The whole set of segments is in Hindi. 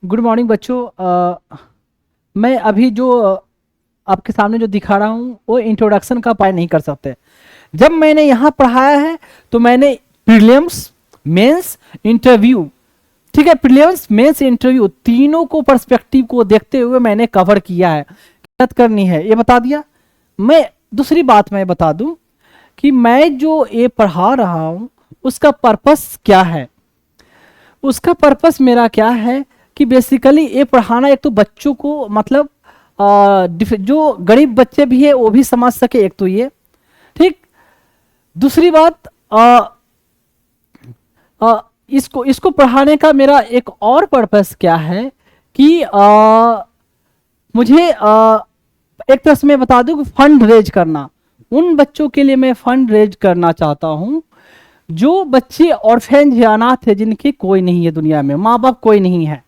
गुड मॉर्निंग बच्चों। मैं अभी जो आपके सामने जो दिखा रहा हूँ वो इंट्रोडक्शन का पार्ट नहीं कर सकते। जब मैंने यहाँ पढ़ाया है तो मैंने प्रीलिम्स, मेंस, इंटरव्यू, ठीक है, प्रीलिम्स मेंस इंटरव्यू तीनों को पर्सपेक्टिव को देखते हुए मैंने कवर किया है। मेहनत करनी है ये बता दिया। मैं दूसरी बात मैं बता दूं कि मैं जो ये पढ़ा रहा हूँ उसका पर्पस क्या है। उसका पर्पस मेरा क्या है कि बेसिकली ये पढ़ाना एक तो बच्चों को मतलब जो गरीब बच्चे भी है वो भी समझ सके, एक तो ये ठीक। दूसरी बात इसको इसको पढ़ाने का मेरा एक और पर्पस क्या है कि मुझे एक तरह से मैं बता दूं कि फंड रेज करना। उन बच्चों के लिए मैं फंड रेज करना चाहता हूं जो बच्चे ऑर्फेन या अनाथ है, जिनके कोई नहीं है दुनिया में, माँ बाप कोई नहीं है,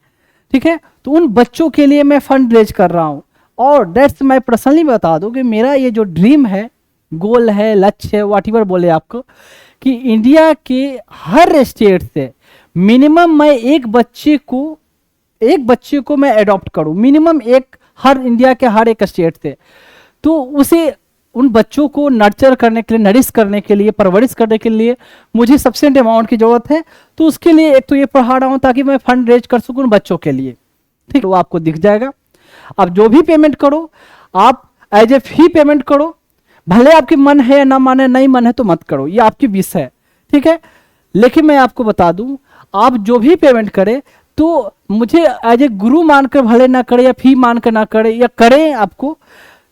ठीक है। तो उन बच्चों के लिए मैं फंड रेज कर रहा हूँ। और डेट्स मैं पर्सनली बता दूं कि मेरा ये जो ड्रीम है, गोल है, लक्ष्य है, वाट एवर बोले आपको, कि इंडिया के हर स्टेट से मिनिमम मैं एक बच्चे को मैं अडॉप्ट करूं, मिनिमम एक, हर इंडिया के हर एक स्टेट से। तो उसे उन बच्चों को नर्चर करने के लिए, नरिश करने के लिए, परवरिश करने के लिए मुझे सफिशिएंट अमाउंट की जरूरत है। तो उसके लिए एक तो ये पढ़ा रहा हूं ताकि मैं फंड रेज कर सकूं उन बच्चों के लिए, ठीक है। वो आपको दिख जाएगा। आप जो भी पेमेंट करो, आप एज ए फी पेमेंट करो, भले आपकी मन है या ना माने, नहीं मन है तो मत करो, ये आपकी विश है, ठीक है। लेकिन मैं आपको बता दूं, आप जो भी पेमेंट करें तो मुझे एज ए गुरु मानकर भले ना करे, या फी मानकर ना करे, या करें आपको,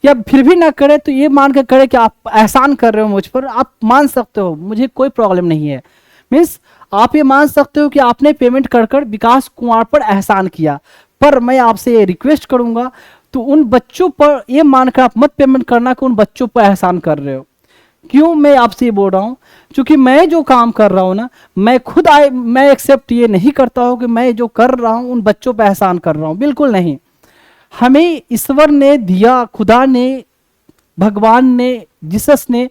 या फिर भी ना करे तो ये मान कर करे कि आप एहसान कर रहे हो मुझ पर। आप मान सकते हो, मुझे कोई प्रॉब्लम नहीं है। मीन्स आप ये मान सकते हो कि आपने पेमेंट कर कर विकास कुमार पर एहसान किया। पर मैं आपसे ये रिक्वेस्ट करूंगा तो उन बच्चों पर ये मानकर आप मत पेमेंट करना कि उन बच्चों पर एहसान कर रहे हो। क्यों मैं आपसे ये बोल रहा हूँ? क्योंकि मैं जो काम कर रहा हूँ ना, मैं खुद मैं एक्सेप्ट ये नहीं करता हूँ कि मैं जो कर रहा हूँ उन बच्चों पर एहसान कर रहा हूँ, बिल्कुल नहीं। हमें ईश्वर ने दिया, खुदा ने, भगवान ने, जीसस ने,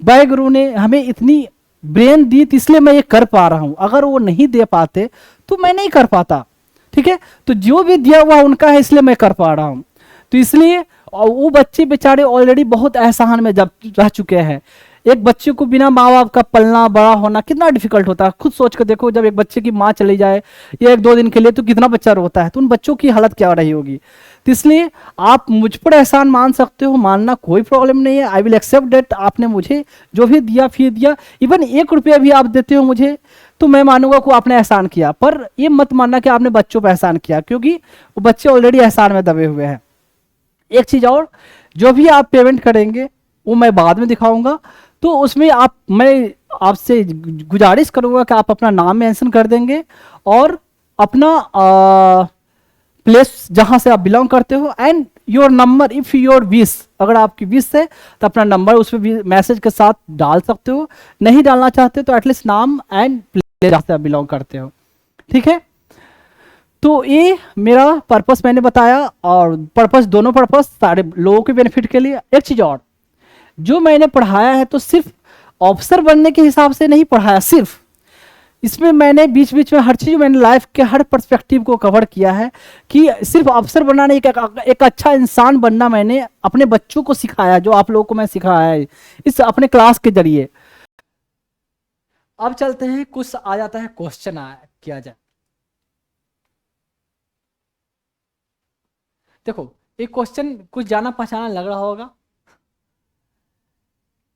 वाहेगुरु ने हमें इतनी ब्रेन दी, तो इसलिए मैं ये कर पा रहा हूं। अगर वो नहीं दे पाते तो मैं नहीं कर पाता, ठीक है। तो जो भी दिया हुआ उनका है, इसलिए मैं कर पा रहा हूं। तो इसलिए वो बच्चे बेचारे ऑलरेडी बहुत एहसान में जब रह चुके हैं। एक बच्चे को बिना माँ बाप का पलना बड़ा होना कितना डिफिकल्ट होता है, खुद सोच कर देखो। जब एक बच्चे की माँ चली जाए या एक दो दिन के लिए तो कितना बच्चा रोता है, तो उन बच्चों की हालत क्या रही होगी। तो इसलिए आप मुझ पर एहसान मान सकते हो, मानना कोई प्रॉब्लम नहीं है। I will accept date. आपने मुझे जो भी दिया, फी दिया, इवन 1 रुपया भी आप देते हो मुझे, तो मैं मानूंगा को आपने एहसान किया। पर ये मत मानना कि आपने बच्चों पर एहसान किया, क्योंकि वो बच्चे ऑलरेडी एहसान में दबे हुए हैं। एक चीज और, जो भी आप पेमेंट करेंगे वो मैं बाद में दिखाऊंगा। तो उसमें मैं आपसे गुजारिश करूंगा कि आप अपना नाम मेंशन कर देंगे और अपना प्लेस जहां से आप बिलोंग करते हो, and your number if your wish, अगर आपकी विश है तो अपना नंबर उसमें भी मैसेज के साथ डाल सकते हो। नहीं डालना चाहते तो एटलीस्ट नाम एंड प्लेस जहां से आप बिलोंग करते हो, ठीक है। तो ये मेरा पर्पस मैंने बताया, और पर्पस, दोनों पर्पस सारे लोगों के बेनिफिट के लिए। एक चीज और, जो मैंने पढ़ाया है तो सिर्फ ऑफिसर बनने के हिसाब से नहीं पढ़ाया, सिर्फ इसमें मैंने बीच बीच में हर चीज, मैंने लाइफ के हर पर्सपेक्टिव को कवर किया है। कि सिर्फ अफसर बनना नहीं, एक अच्छा इंसान बनना मैंने अपने बच्चों को सिखाया, जो आप लोगों को मैं सिखाया है इस अपने क्लास के जरिए। अब चलते हैं, कुछ आ जाता है क्वेश्चन किया जाए। देखो, एक क्वेश्चन कुछ जाना पहचाना लग रहा होगा।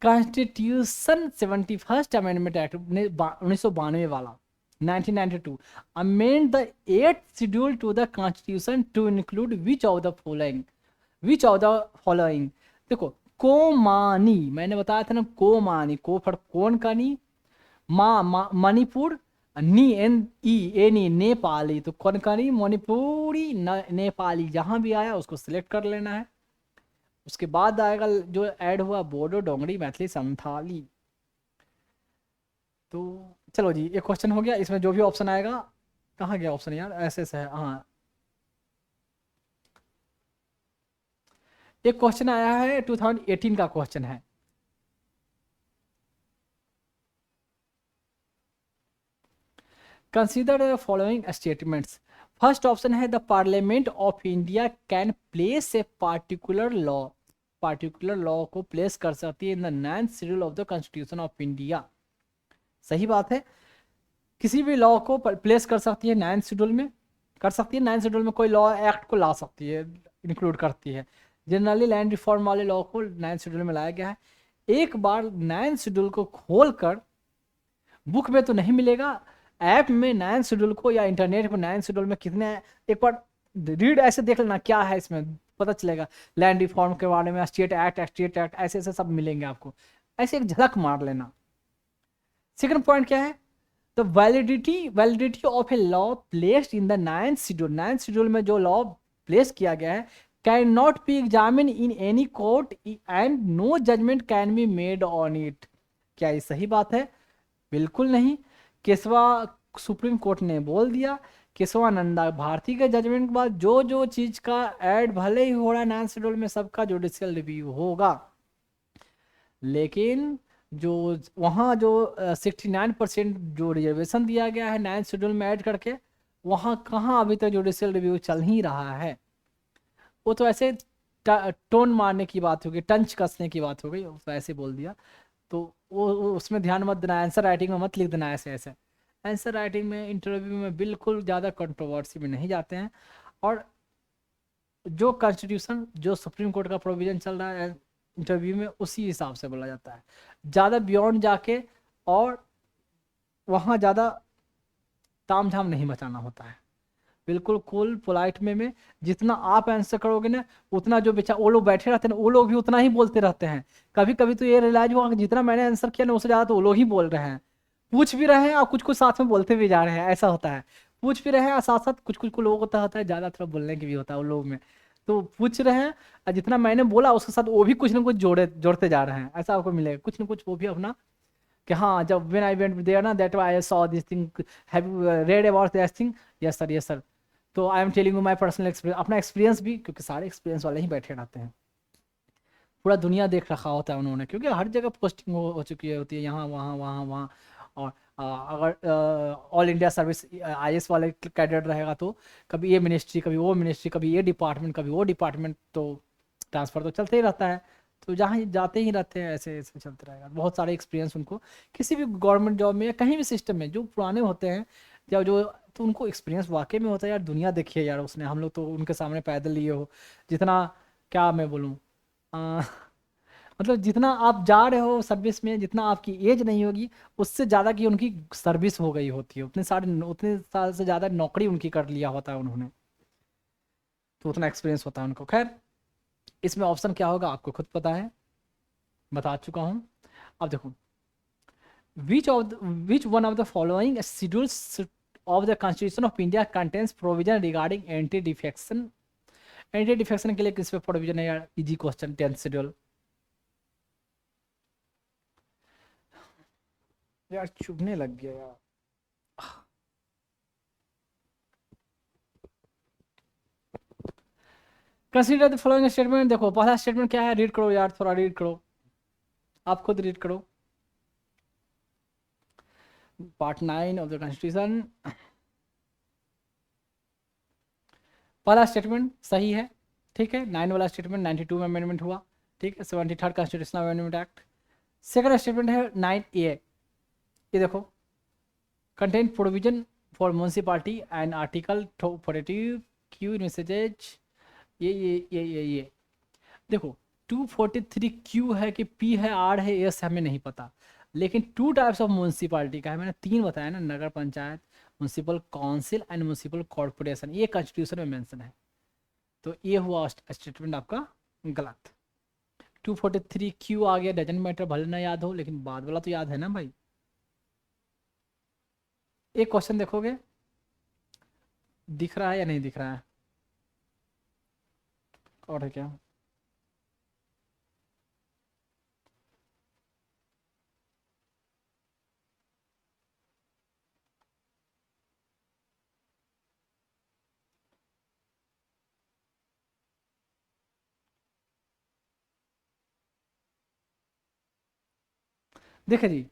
कॉन्स्टिट्यूशन 71st अमेंडमेंट एक्ट 1992 वाला, 1992, amend the 8th schedule to the constitution to include which of the following. देखो, कोमानी, मैंने बताया था ना, कोमानी, को फॉर कौन का नी, मणिपुर, नी एन ई ए नी नेपाली, तो कौन का नी, मणिपुरी, नेपाली, जहां भी आया उसको सिलेक्ट कर लेना है। उसके बाद आएगा जो ऐड हुआ, बोडो, डोंगरी, मैथिली, संथाली। तो चलो जी, एक क्वेश्चन हो गया। इसमें जो भी ऑप्शन आएगा, कहाँ गया ऑप्शन यार, ऐसे है, हाँ। एक क्वेश्चन आया है 2018 का क्वेश्चन है। Consider following statements first option है the parliament of India can place a particular law को प्लेस कर सकती है in the 9th schedule of the constitution of India. सही बात है, किसी भी लॉ को प्लेस कर सकती है 9th शेड्यूल में, कर सकती है 9th शेड्यूल में, कोई लॉ एक्ट को ला सकती है, इंक्लूड करती है। जनरली लैंड रिफॉर्म वाले लॉ को 9th शेड्यूल में लाया गया है। एक बार 9th शेड्यूल को खोल कर, बुक में तो नहीं मिलेगा, ऐप में 9th शेड्यूल को या इंटरनेट पर 9th शेड्यूल में कितने, एक बार रीड ऐसे देख लेना क्या है इसमें, पता चलेगा। लैंड रिफॉर्म के बारे में, स्टेट एक्ट ऐसे ऐसे सब मिलेंगे आपको, ऐसे एक झलक मार लेना। सेकंड पॉइंट क्या है, the validity of a law placed in the 9th schedule, 9th schedule में जो लॉ प्लेस किया गया है, can not be examine in any court and no judgement can be made on it. क्या ये सही बात है? बिल्कुल नहीं। केशवा सुप्रीम कोर्ट ने बोल दिया, केशवानंदा भारती के जजमेंट के बाद जो जो चीज का ऐड भले ही हो रहा है 9th शेड्यूल में, सबका जुडिशियल रिव्यू होगा, लेकिन जो वहाँ जो 69% जो रिजर्वेशन दिया गया है 9th शेड्यूल में ऐड करके, वहाँ कहाँ अभी तक जुडिशियल रिव्यू चल ही रहा है। वो तो ऐसे टोन मारने की बात हो गई, टंच कसने की बात हो गई, तो ऐसे बोल दिया। तो वो उसमें ध्यान मत देना, आंसर राइटिंग में मत लिख देना ऐसे ऐसे। आंसर राइटिंग में, इंटरव्यू में बिल्कुल ज़्यादा कंट्रोवर्सी में नहीं जाते हैं, और जो कॉन्स्टिट्यूशन, जो सुप्रीम कोर्ट का प्रोविजन चल रहा है इंटरव्यू में, उसी हिसाब से बोला जाता है। ज़्यादा बियॉन्ड जाके और वहाँ ज़्यादा ताम झाम नहीं मचाना होता है, बिल्कुल कूल पोलाइट में जितना आप आंसर करोगे ना, उतना जो बेचारा वो लोग बैठे रहते हैं ना, वो लोग भी उतना ही बोलते रहते हैं। कभी कभी तो ये रियलाइज हुआ कि जितना मैंने आंसर किया ना, उससे ज़्यादा तो वो लोग ही बोल रहे हैं, पूछ भी रहे हैं और कुछ कुछ साथ में बोलते भी जा रहे हैं, ऐसा होता है। पूछ भी रहे हैं और साथ साथ कुछ कुछ लोगों को होता है ज़्यादा थोड़ा बोलने की भी होता है उन लोगों में, तो पूछ रहे हैं और जितना मैंने बोला उसके साथ वो भी कुछ ना कुछ जोड़ते जा रहे हैं, ऐसा आपको मिलेगा कुछ ना कुछ वो भी अपना, कि हाँ जब व्हेन आई वेंट देयर ना, that I saw this thing, have you read about this thing, yes sir yes sir. तो I am telling you my personal experience, अपना एक्सपीरियंस भी, क्योंकि सारे एक्सपीरियंस वाले ही बैठे रहते हैं, पूरा दुनिया देख रखा होता है उन्होंने, क्योंकि हर जगह पोस्टिंग हो चुकी है, होती है, यहाँ वहाँ वहाँ वहाँ। और अगर ऑल इंडिया सर्विस आईएएस वाले कैडेट रहेगा तो कभी ये मिनिस्ट्री, कभी वो मिनिस्ट्री, कभी ये डिपार्टमेंट, कभी वो डिपार्टमेंट, तो ट्रांसफ़र तो चलते ही रहता है, तो जहाँ जाते ही रहते हैं, ऐसे ऐसे चलते रहेगा। बहुत सारे एक्सपीरियंस उनको किसी भी गवर्नमेंट जॉब में या कहीं भी सिस्टम में जो पुराने होते हैं, या जो, तो उनको एक्सपीरियंस वाकई में होता है यार, दुनिया देखिए यार उसने, हम लोग तो उनके सामने पैदल लिए हो जितना, क्या मैं बोलूँ, मतलब जितना आप जा रहे हो सर्विस में, जितना आपकी एज नहीं होगी उससे ज़्यादा की उनकी सर्विस हो गई होती है, उतने साल से ज़्यादा नौकरी उनकी कर लिया होता है उन्होंने, तो उतना एक्सपीरियंस होता है उनको। खैर, इसमें ऑप्शन क्या होगा आपको खुद पता है, बता चुका हूँ। अब देखो, which one of the following schedules of the constitution of India contains provision regarding anti defection. Anti defection के लिए किस पे प्रोविजन है यार? Easy question, 10th schedule. यार चुभने लग गया यार। Consider the following statement. देखो पहला स्टेटमेंट क्या है, रीड करो यार, थोड़ा रीड करो, आप खुद रीड करो। पार्ट 9 ऑफ द कॉन्स्टिट्यूशन, पहला स्टेटमेंट सही है, ठीक है। 9 वाला स्टेटमेंट 92 में अमेंडमेंट हुआ, ठीक है, 73rd constitutional amendment act. Second statement है 9A, ये देखो, contain provision for municipality and article 42 Q messages, ये देखो 243 क्यू है कि पी है, आर है, एस हमें नहीं पता, लेकिन 2 टाइप्स ऑफ म्यूनसिपालिटी का है, मैंने 3 बताया ना, nagar panchayat, municipal council and municipal corporation, ये कॉन्स्टिट्यूशन में मेंशन है, तो ये हुआ स्टेटमेंट आपका गलत। 243 क्यू आ गया, डजन मैटर, भले ना याद हो लेकिन बाद वाला तो याद है ना भाई। एक क्वेश्चन देखोगे, दिख रहा है या नहीं दिख रहा है, और है क्या? देखिए जी,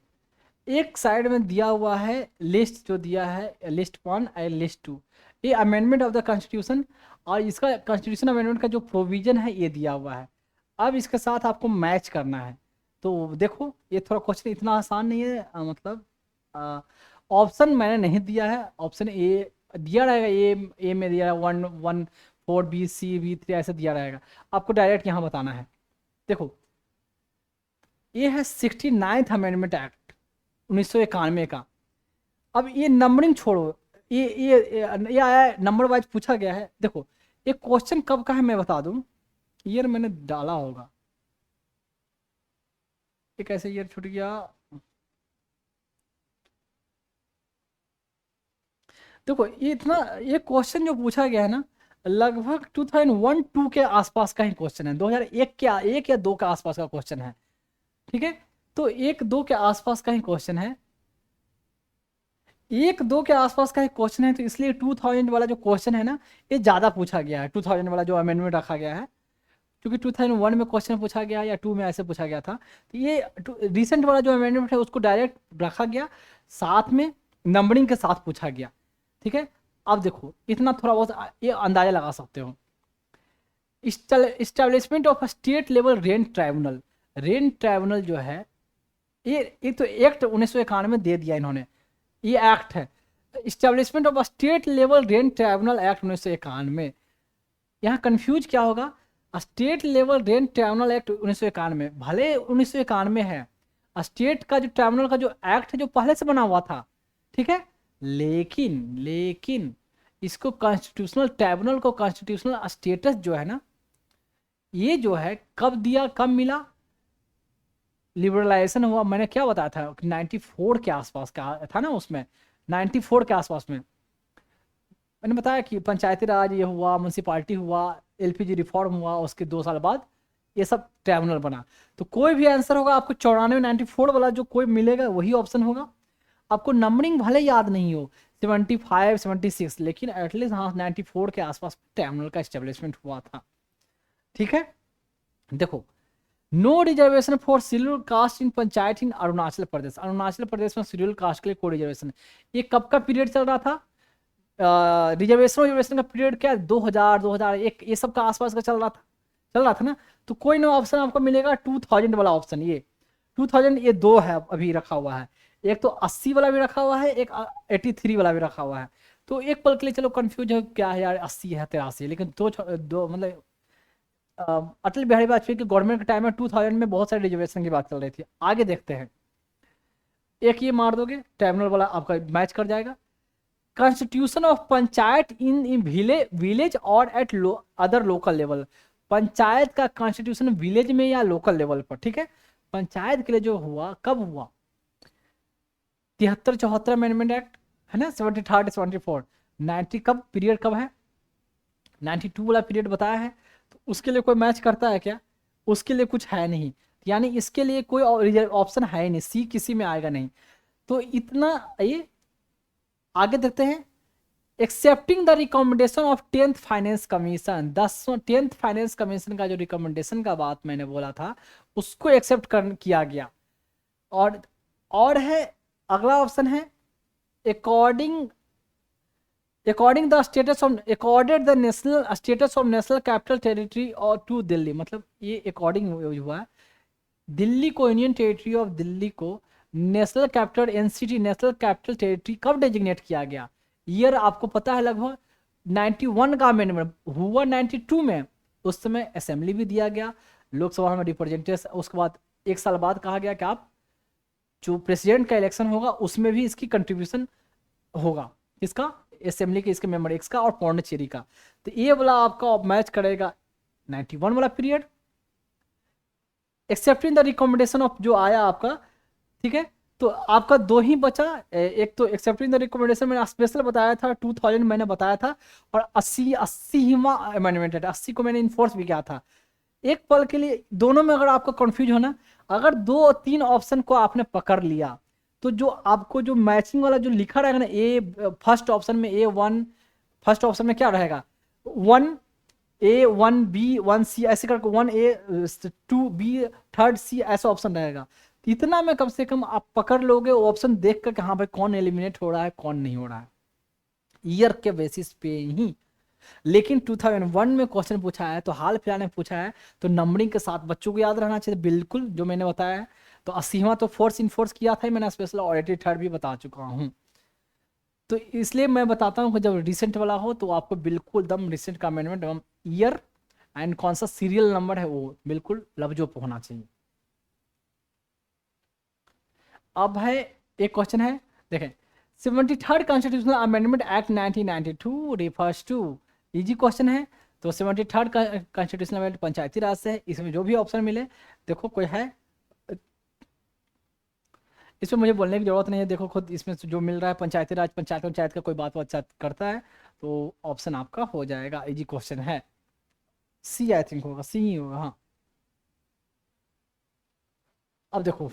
एक साइड में दिया हुआ है लिस्ट, जो दिया है लिस्ट 1 और लिस्ट 2, ये अमेंडमेंट ऑफ द कॉन्स्टिट्यूशन, और इसका कॉन्स्टिट्यूशन अमेंडमेंट का जो प्रोविजन है ये दिया हुआ है। अब इसके साथ आपको मैच करना है। तो देखो ये थोड़ा क्वेश्चन इतना आसान नहीं है, मतलब ऑप्शन मैंने नहीं दिया है, ऑप्शन ए दिया रहेगा, ए में दिया है 114 B, C, B3 ऐसे दिया रहेगा, आपको डायरेक्ट यहाँ बताना है। देखो ये है 69th अमेंडमेंट एक्ट 1991 का। अब ये नंबरिंग छोड़ो, ये आया है नंबर वाइज पूछा गया है। देखो ये क्वेश्चन कब का है मैं बता दूं, ईयर मैंने डाला होगा, ये कैसे ईयर छूट गया। देखो ये इतना, ये क्वेश्चन जो पूछा गया है ना, लगभग 2001-2 के आसपास का ही क्वेश्चन है, 2001 के एक या दो के आसपास का क्वेश्चन है, ठीक है। तो एक दो के आसपास का ही क्वेश्चन है, एक दो के आसपास का एक क्वेश्चन है, तो इसलिए 2000 वाला जो क्वेश्चन है ना, ये ज़्यादा पूछा गया है, 2000 वाला जो अमेंडमेंट रखा गया है, क्योंकि 2001 में क्वेश्चन पूछा गया या 2 में ऐसे पूछा गया था, तो ये रिसेंट वाला जो अमेंडमेंट है उसको डायरेक्ट रखा गया, साथ में नंबरिंग के साथ पूछा गया, ठीक है। अब देखो इतना थोड़ा बहुत ये अंदाजा लगा सकते हो। Establishment of state level rent tribunal, rent tribunal जो है, ये तो एक्ट 1991 दे दिया इन्होंने, ये एक्ट है establishment of state level rent tribunal act 1991। यहाँ कंफ्यूज क्या होगा, state level rent tribunal act 1991 भले 1991 है, स्टेट का जो ट्राइब्यूनल का जो एक्ट है जो पहले से बना हुआ था, ठीक है, लेकिन इसको कॉन्स्टिट्यूशनल ट्राइब्यूनल को कॉन्स्टिट्यूशनल स्टेटस जो है ना, ये जो है कब दिया, कब मिला, लिबरलाइजेशन हुआ, मैंने क्या बताया था 94 के आसपास का था ना, उसमें 94 के आसपास में मैंने बताया कि पंचायती राज ये हुआ, म्यूनसिपालिटी हुआ, एलपीजी रिफॉर्म हुआ, उसके 2 साल बाद ये सब ट्राइब्यूनल बना। तो कोई भी आंसर होगा आपको 94 94 वाला जो कोई मिलेगा वही ऑप्शन होगा। आपको नंबरिंग भले याद नहीं हो 75 76, लेकिन एटलीस्ट हाँ 94 के आसपास ट्राइब्यूनल का एस्टेब्लिशमेंट हुआ था, ठीक है। देखो no reservation for schedule caste in panchayat in Arunachal Pradesh, Arunachal Pradesh में शेड्यूल कास्ट के लिए कोई रिजर्वेशन, ये कब का पीरियड चल रहा था, रिजर्वेशन का पीरियड क्या है, 2000 2001 ये सब का आसपास का चल रहा था ना। तो कोई ना ऑप्शन आपको मिलेगा 2000 वाला ऑप्शन, ये 2000 ये दो है अभी रखा हुआ है, एक तो 80 वाला भी रखा हुआ है, एक 83 वाला भी रखा हुआ है। तो एक पल के लिए चलो कंफ्यूज है क्या है यार, 80 है 83, लेकिन दो मतलब अटल बिहारी वाजपेयी के गवर्नमेंट के टाइम में 2000 में बहुत सारे रिजर्वेशन की बात चल रही थी। आगे देखते हैं, एक ये मार दोगे ट्राइब्यूनल वाला आपका मैच कर जाएगा। Constitution of panchayat in village और at other local level, panchayat का कॉन्स्टिट्यूशन विलेज में या लोकल लेवल पर, ठीक है। पंचायत के लिए जो हुआ कब हुआ, 73-74 अमेंडमेंट एक्ट है ना, 73 74 90 कब पीरियड कब है, 92 वाला पीरियड बताया है। तो उसके लिए कोई मैच करता है क्या, उसके लिए कुछ है नहीं, यानी इसके लिए कोई ऑप्शन है ही नहीं, सी किसी में आएगा नहीं। तो इतना ये आगे देखते हैं। Accepting the recommendation of 10th finance commission, 10th finance commission का जो रिकमेंडेशन का बात मैंने बोला था उसको एक्सेप्ट किया गया। और है अगला ऑप्शन है according the status of accorded the national status of national capital territory और टू दिल्ली, मतलब ये अकॉर्डिंग हुआ है, दिल्ली को यूनियन टेरिटरी ऑफ दिल्ली को national capital NCT national capital territory कब डेजिग्नेट किया गया, ईयर आपको पता है, लगभग 91 का अमेंडमेंट हुआ 92 में, उस समय असेंबली भी दिया गया, लोकसभा में रिप्रेजेंटेटिव, उसके बाद 1 साल बाद कहा गया कि आप जो प्रेसिडेंट का इलेक्शन होगा उसमें भी इसकी कंट्रीब्यूशन होगा, इसका असेंबली के इसके मेंबर एक्स का और पौंडचेरी का। तो ये वाला आपका मैच करेगा 91 वाला period. Accepting the recommendation of जो आया आपका, ठीक है, तो आपका दो ही बचा, एक तो एक्सेप्टिंग द रिकमेंडेशन मैंने स्पेशल बताया था 2000 मैंने बताया था, और 80वां अमेंडमेंट है, 80 को मैंने इन्फोर्स भी किया था। एक पल के लिए दोनों में अगर आपका कंफ्यूज होना, अगर 2 और 3 ऑप्शन को आपने पकड़ लिया तो जो आपको जो मैचिंग वाला जो लिखा रहेगा ना, ए फर्स्ट ऑप्शन में A1, फर्स्ट ऑप्शन में क्या रहेगा 1A 1B 1C ऐसे करके 1A 2B 3rd C ऐसा ऑप्शन रहेगा। इतना में कम से कम आप पकड़ लोगे ऑप्शन देख कर कि हाँ भाई कौन एलिमिनेट हो रहा है कौन नहीं हो रहा है। ईयर के बेसिस पे ही। लेकिन 2001 में क्वेश्चन पूछा है, तो हाल फिलहाल में पूछा है, तो नंबरिंग के साथ बच्चों को याद रहना चाहिए बिल्कुल, जो मैंने बताया है। तो 80वां तो फोर्स इनफोर्स किया था मैंने स्पेशल, और 83rd भी बता चुका हूँ। तो इसलिए मैं बताता हूँ कि जब रिसेंट वाला हो तो आपको बिल्कुल एकदम रिसेंट का अमेंडमेंट एवं ईयर एंड कौन सा सीरियल नंबर है वो बिल्कुल लफ्जों पे होना चाहिए। अब है एक क्वेश्चन है, देखें, 73rd constitutional amendment act 1992 refers to, easy question है। तो 73rd कॉन्स्टिट्यूशनल अमेंडमेंट पंचायती राज से है, इसमें जो भी ऑप्शन मिले, देखो कोई है, इसमें मुझे बोलने की जरूरत नहीं है, देखो खुद इसमें जो मिल रहा है पंचायती राज, पंचायत पंचायत का कोई बात बात करता है, तो ऑप्शन आपका हो जाएगा, इजी क्वेश्चन है। सी आई थिंक होगा, सी ही होगा, हाँ। अब देखो,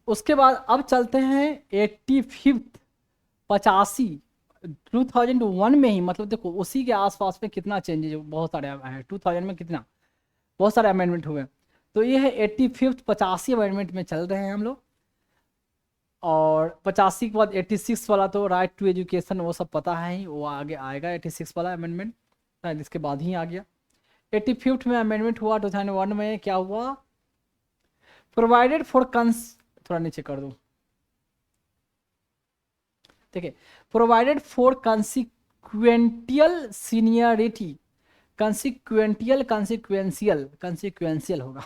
उसके बाद अब चलते हैं 85th, 85, 2001 में ही, मतलब देखो उसी के आसपास में कितना चेंजेज, बहुत सारे है 2000 में, कितना बहुत सारे अमेंडमेंट हुए। तो ये है 85th, 85 अमेंडमेंट में चल रहे हैं हम लोग। और 85 के बाद 86 वाला तो राइट टू एजुकेशन वो सब पता है ही, वो आगे आएगा 86 वाला अमेंडमेंट, इसके बाद ही आ गया। 85th में अमेंडमेंट हुआ 2001 में, क्या हुआ, प्रोवाइडेड फॉर थोड़ा नीचे कर दो, देखिए, provided for consequential seniority, consequential होगा,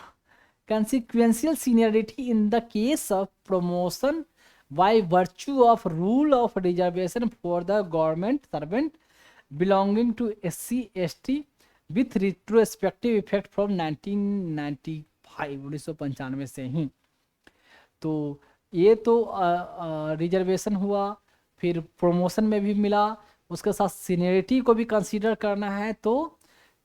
consequential seniority in the case of promotion by virtue of rule of reservation for the government servant belonging to SC ST with retrospective effect from 1995, 1995 से ही। तो ये तो रिजर्वेशन हुआ, फिर प्रमोशन में भी मिला, उसके साथ सीनियरिटी को भी कंसीडर करना है, तो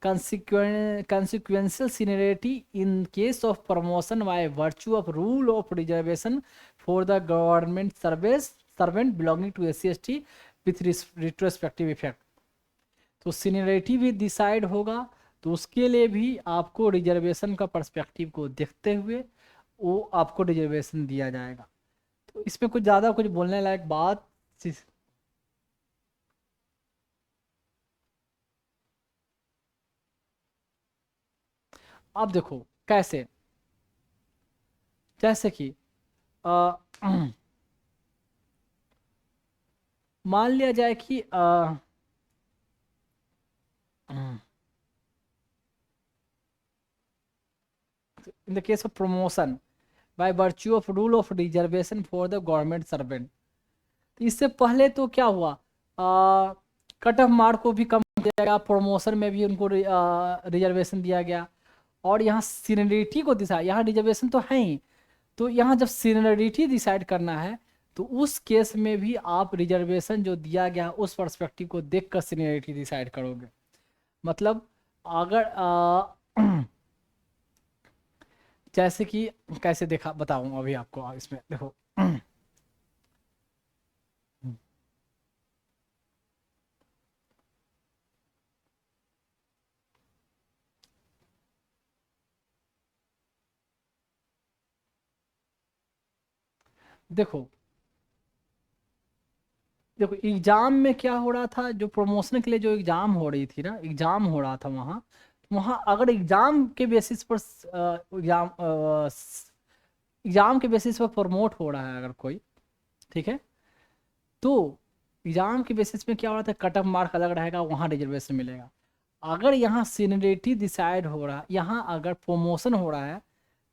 consequential seniority in case of promotion by virtue of rule of reservation for the government servant belonging to SC ST with retrospective effect. तो सीनियरिटी भी डिसाइड होगा, तो उसके लिए भी आपको रिजर्वेशन का पर्सपेक्टिव को देखते हुए वो आपको रिजर्वेशन दिया जाएगा। तो इसमें कुछ ज़्यादा कुछ बोलने लायक बात, आप देखो कैसे, जैसे कि अ, मान लिया जाए कि इन the case of promotion by virtue of rule of reservation for the government servant, तो इससे पहले तो क्या हुआ, कट ऑफ मार्क को भी कम दिया गया, प्रमोशन में भी उनको रिजर्वेशन दिया गया, और यहाँ सीनियरिटी को डिसाइड, यहाँ रिजर्वेशन तो है ही, तो यहाँ जब सीनियरिटी डिसाइड करना है, तो उस केस में भी आप रिजर्वेशन जो दिया गया उस पर्सपेक्टिव को देखकर सीनियरिटी डिसाइड करोगे। मतलब अगर जैसे कि कैसे देखा बताऊं अभी आपको, इसमें देखो देखो देखो एग्जाम में क्या हो रहा था, जो प्रमोशन के लिए जो एग्जाम हो रही थी ना, एग्जाम हो रहा था वहाँ, वहाँ अगर एग्जाम के बेसिस पर एग्जाम के बेसिस पर प्रमोट हो रहा है अगर कोई, ठीक है, तो एग्जाम के बेसिस में क्या हो रहा था, कट ऑफ मार्क अलग रहेगा, वहाँ रिजर्वेशन मिलेगा। अगर यहाँ सीनियरिटी डिसाइड हो रहा है, यहाँ अगर प्रमोशन हो रहा है,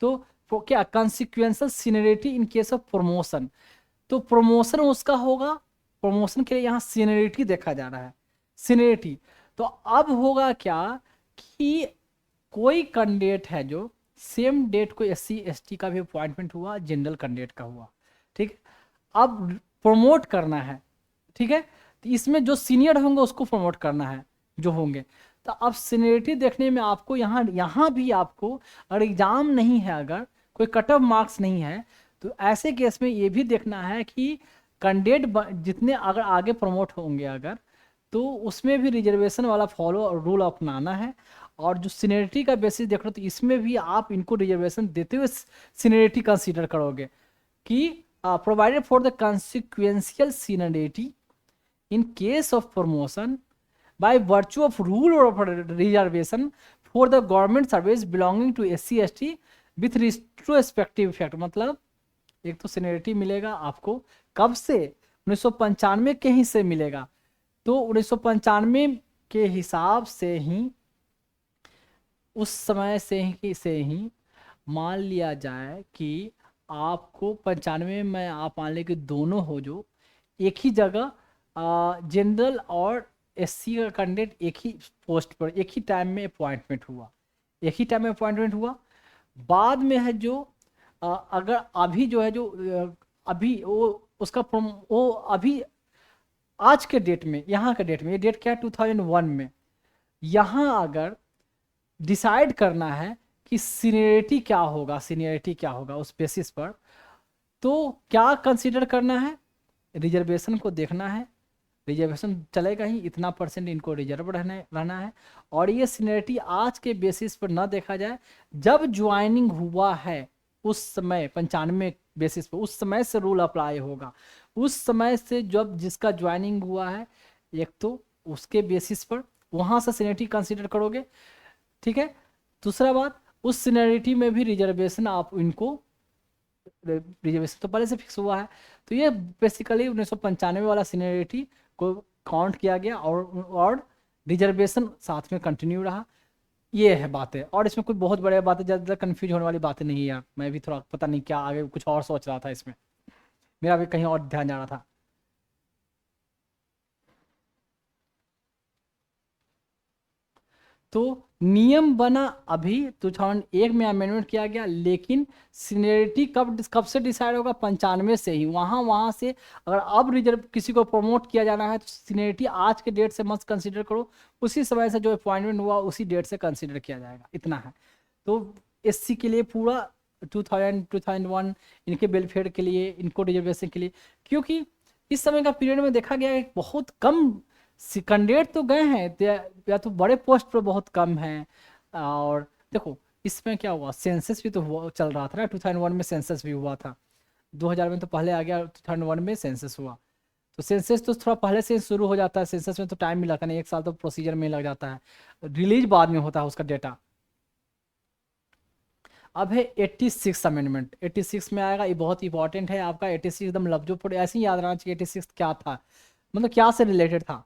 तो क्या कंसिक्वेंशियल seniority in case of promotion, तो प्रमोशन उसका होगा, प्रमोशन के लिए यहाँ सीनियरिटी देखा जा रहा है, सीनियरिटी। तो अब होगा क्या कि कोई कैंडिडेट है जो सेम डेट को SC ST का भी अपॉइंटमेंट हुआ, जनरल कैंडिडेट का हुआ, ठीक है, अब प्रमोट करना है, ठीक है, तो इसमें जो सीनियर होंगे उसको प्रमोट करना है, जो होंगे, तो अब सीनियरिटी देखने में आपको यहाँ यहाँ भी आपको, अगर एग्जाम नहीं है अगर, कोई कट ऑफ मार्क्स नहीं है। तो ऐसे केस में ये भी देखना है कि कैंडिडेट जितने अगर आगे प्रमोट होंगे अगर, तो उसमें भी रिजर्वेशन वाला फॉलो रूल अपनाना है। और जो सीनियरिटी का बेसिस देख रहे हो तो इसमें भी आप इनको रिजर्वेशन देते हुए सीनियरिटी कंसीडर करोगे कि provided for the कंसिक्वेंशियल seniority in case of promotion by virtue of rule or of reservation for the government service belonging to SC ST with retrospective effect। मतलब एक तो सीनियरिटी मिलेगा आपको कब से, 1995 के ही से मिलेगा। तो 1995 के हिसाब से ही, उस समय से ही मान लिया जाए कि आपको 95 में आप मान लें कि दोनों हो जो एक ही जगह जनरल और एससी का कैंडिडेट एक ही पोस्ट पर एक ही टाइम में अपॉइंटमेंट हुआ, एक ही टाइम में अपॉइंटमेंट हुआ। बाद में है जो अगर अभी जो है जो अभी वो उसका वो अभी आज के डेट में, यहाँ के डेट में, ये डेट क्या है 2001 में, यहाँ अगर डिसाइड करना है कि सीनियरिटी क्या होगा, सीनियरिटी क्या होगा उस बेसिस पर, तो क्या कंसीडर करना है, रिजर्वेशन को देखना है। रिजर्वेशन चलेगा ही, इतना परसेंट इनको रिजर्व रहना है। और ये सीनियरिटी आज के बेसिस पर ना देखा जाए, जब ज्वाइनिंग हुआ है उस समय 95 बेसिस पर, उस समय से रूल अप्लाई होगा। उस समय से जब जिसका ज्वाइनिंग हुआ है, एक तो उसके बेसिस पर वहाँ से सीनियरिटी कंसीडर करोगे, ठीक है। दूसरा बात, उस सीनियरिटी में भी रिजर्वेशन आप इनको, रिजर्वेशन तो पहले से फिक्स हुआ है, तो ये बेसिकली 1995 वाला सीनियरिटी को काउंट किया गया और रिजर्वेशन साथ में कंटिन्यू रहा। ये है बातें, और इसमें कोई बहुत बड़े बातें, ज़्यादा कंफ्यूज होने वाली बातें नहीं है यार। मैं भी थोड़ा पता नहीं क्या आगे कुछ और सोच रहा था, इसमें मेरा भी कहीं और ध्यान जा रहा था। तो नियम बना अभी 2001 में अमेंडमेंट किया गया, लेकिन सीनियरिटी कब से डिसाइड होगा, 95 से ही। वहाँ से अगर अब रिजर्व किसी को प्रमोट किया जाना है तो सीनियरिटी आज के डेट से मत कंसीडर करो, उसी समय से जो अपॉइंटमेंट हुआ उसी डेट से कंसीडर किया जाएगा, इतना है। तो एससी के लिए पूरा 2001 इनके वेलफेयर के लिए, इनको रिजर्वेशन के लिए, क्योंकि इस समय का पीरियड में देखा गया है बहुत कम कैंडिडेट तो गए हैं, या तो बड़े पोस्ट पर बहुत कम हैं। और देखो इसमें क्या हुआ, सेंसस भी तो चल रहा था ना, 2001 में सेंसस भी हुआ था, 2000 में तो पहले आ गया, 2001 में सेंसस हुआ। तो सेंसस तो थोड़ा पहले से शुरू हो जाता है, सेंसस में तो टाइम भी लगता नहीं, 1 साल तो प्रोसीजर में लग जाता है, रिलीज बाद में होता है उसका डेटा। अब है 86 अमेंडमेंट, 86 में आएगा, ये बहुत इंपॉर्टेंट है आपका। 86 एकदम लफ्जों पर ऐसे ही याद रहना चाहिए 86 क्या था, मतलब क्या से रिलेटेड था।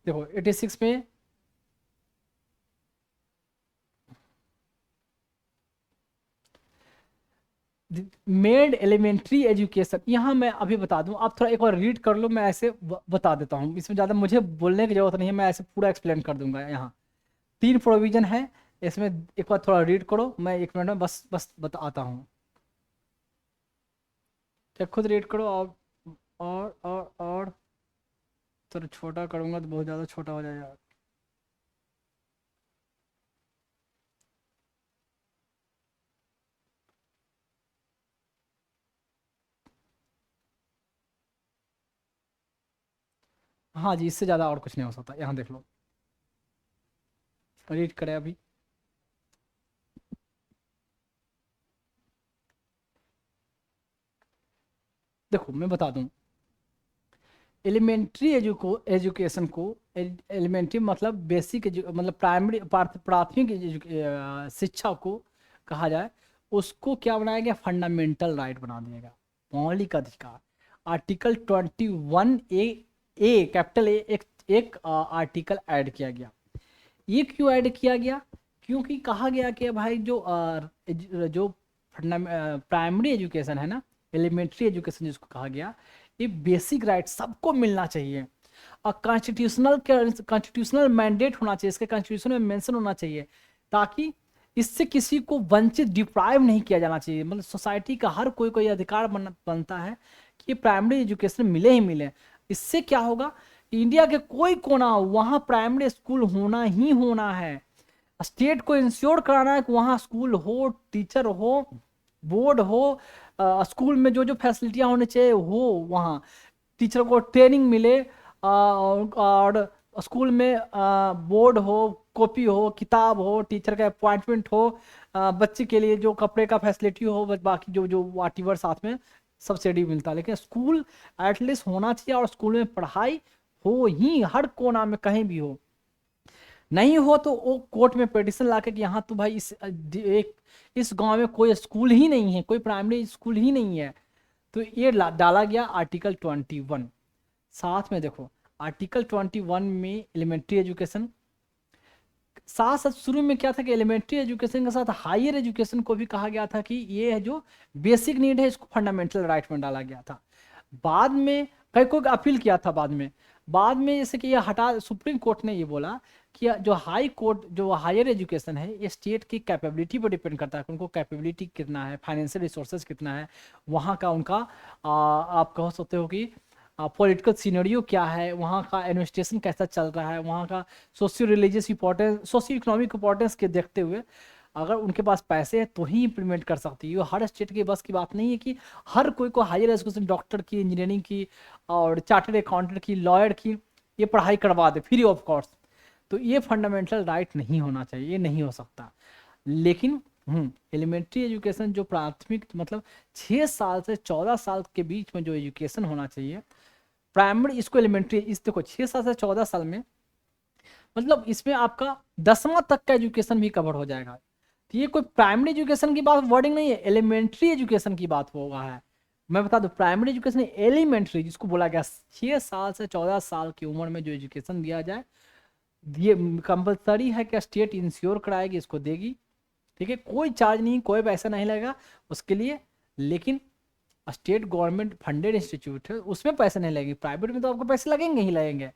देखो 86 में मेड एलिमेंट्री एजुकेशन, यहाँ मैं अभी बता दूं, आप थोड़ा एक बार रीड कर लो, मैं ऐसे बता देता हूँ, इसमें ज़्यादा मुझे बोलने की जरूरत नहीं है, मैं ऐसे पूरा एक्सप्लेन कर दूंगा। यहाँ 3 प्रोविजन है, इसमें एक बार थोड़ा रीड करो, मैं 1 मिनट में बस बताता हूँ, तो खुद रीड करो। और थोड़ा छोटा करूँगा तो बहुत ज़्यादा छोटा हो जाएगा। हाँ जी, इससे ज़्यादा और कुछ नहीं हो सकता, यहाँ देख लो, रीड करें अभी। देखो मैं बता दूं, एलिमेंट्री एजुकेशन को, एलिमेंट्री मतलब बेसिक मतलब प्राइमरी प्राथमिक शिक्षा को कहा जाए, उसको क्या बनाया गया, फंडामेंटल राइट बना दिया गया, मौलिक अधिकार। आर्टिकल 21A कैपिटल ए एक आर्टिकल ऐड किया गया। ये क्यों ऐड किया गया, क्योंकि कहा गया कि भाई जो प्राइमरी एजुकेशन है ना, एलिमेंट्री एजुकेशन जिसको कहा गया, ये बेसिक राइट सबको मिलना चाहिए, और कॉन्स्टिट्यूशनल मैंडेट होना चाहिए, इसके कॉन्स्टिट्यूशन में मेंशन होना चाहिए, ताकि इससे किसी को वंचित डिप्राइव नहीं किया जाना चाहिए। मतलब सोसाइटी का हर कोई अधिकार बनता है कि प्राइमरी एजुकेशन मिले ही मिले। इससे क्या होगा, इंडिया के कोई कोना हो वहाँ प्राइमरी स्कूल होना ही होना है। स्टेट को इंश्योर कराना है कि वहाँ स्कूल हो, टीचर हो, बोर्ड हो, स्कूल में जो जो फैसिलिटियाँ होनी चाहिए हो, वहाँ टीचर को ट्रेनिंग मिले, और स्कूल में बोर्ड हो, कॉपी हो, किताब हो, टीचर का अपॉइंटमेंट हो, बच्चे के लिए जो कपड़े का फैसिलिटी हो, बाकी जो जो वाटीवर साथ में सब्सिडी मिलता है। लेकिन स्कूल एटलीस्ट होना चाहिए, और स्कूल में पढ़ाई हो ही, हर कोना में कहीं भी हो। नहीं हो तो वो कोर्ट में पिटिशन ला के कि यहाँ तो भाई इस गांव में कोई स्कूल ही नहीं है, कोई प्राइमरी स्कूल ही नहीं है। तो ये डाला गया आर्टिकल 21। साथ में देखो आर्टिकल 21 में एलिमेंट्री एजुकेशन, साथ साथ शुरू में क्या था कि एलिमेंट्री एजुकेशन के साथ हायर एजुकेशन को भी कहा गया था कि ये है जो बेसिक नीड है, इसको फंडामेंटल राइट में डाला गया था। बाद में कई को अपील किया था, बाद में जैसे कि ये हटा, सुप्रीम कोर्ट ने ये बोला कि जो हाई कोर्ट, जो हायर एजुकेशन है, ये स्टेट की कैपेबिलिटी पर डिपेंड करता है कि उनको कैपेबिलिटी कितना है, फाइनेंशियल रिसोर्सेज कितना है, वहाँ का उनका आप कह सकते हो कि पॉलिटिकल सीनरियो क्या है, वहाँ का एडमिनिस्ट्रेशन कैसा चल रहा है, वहाँ का socio religious importance, socio economic importance के देखते हुए अगर उनके पास पैसे हैं तो ही इम्प्लीमेंट कर सकती है। हर स्टेट के बस की बात नहीं है कि हर कोई को हायर एजुकेशन, डॉक्टर की, इंजीनियरिंग की और चार्टर्ड अकाउंटेंट की, लॉयर की ये पढ़ाई करवा दे फ्री ऑफ कॉस्ट। तो ये फंडामेंटल राइट नहीं होना चाहिए, ये नहीं हो सकता। लेकिन एलिमेंट्री एजुकेशन जो प्राथमिक, मतलब 6 साल से 14 साल के बीच में जो एजुकेशन होना चाहिए, प्राइमरी इसको एलिमेंट्री, इस देखो 6 साल से 14 साल में मतलब इसमें आपका 10वां तक का एजुकेशन भी कवर हो जाएगा। तो ये कोई प्राइमरी एजुकेशन की बात वर्डिंग नहीं है, एलिमेंट्री एजुकेशन की बात होगा है। मैं बता दूं प्राइमरी एजुकेशन एलिमेंट्री जिसको बोला गया 6 साल से 14 साल की उम्र में जो एजुकेशन दिया जाए, ये कंपलसरी है कि स्टेट इंश्योर कराएगी, इसको देगी। ठीक है, कोई चार्ज नहीं, कोई पैसा नहीं लगेगा उसके लिए। लेकिन स्टेट गवर्नमेंट फंडेड इंस्टीट्यूट है, उसमें पैसे नहीं लगेंगे, प्राइवेट में तो आपको पैसे लगेंगे ही लगेंगे।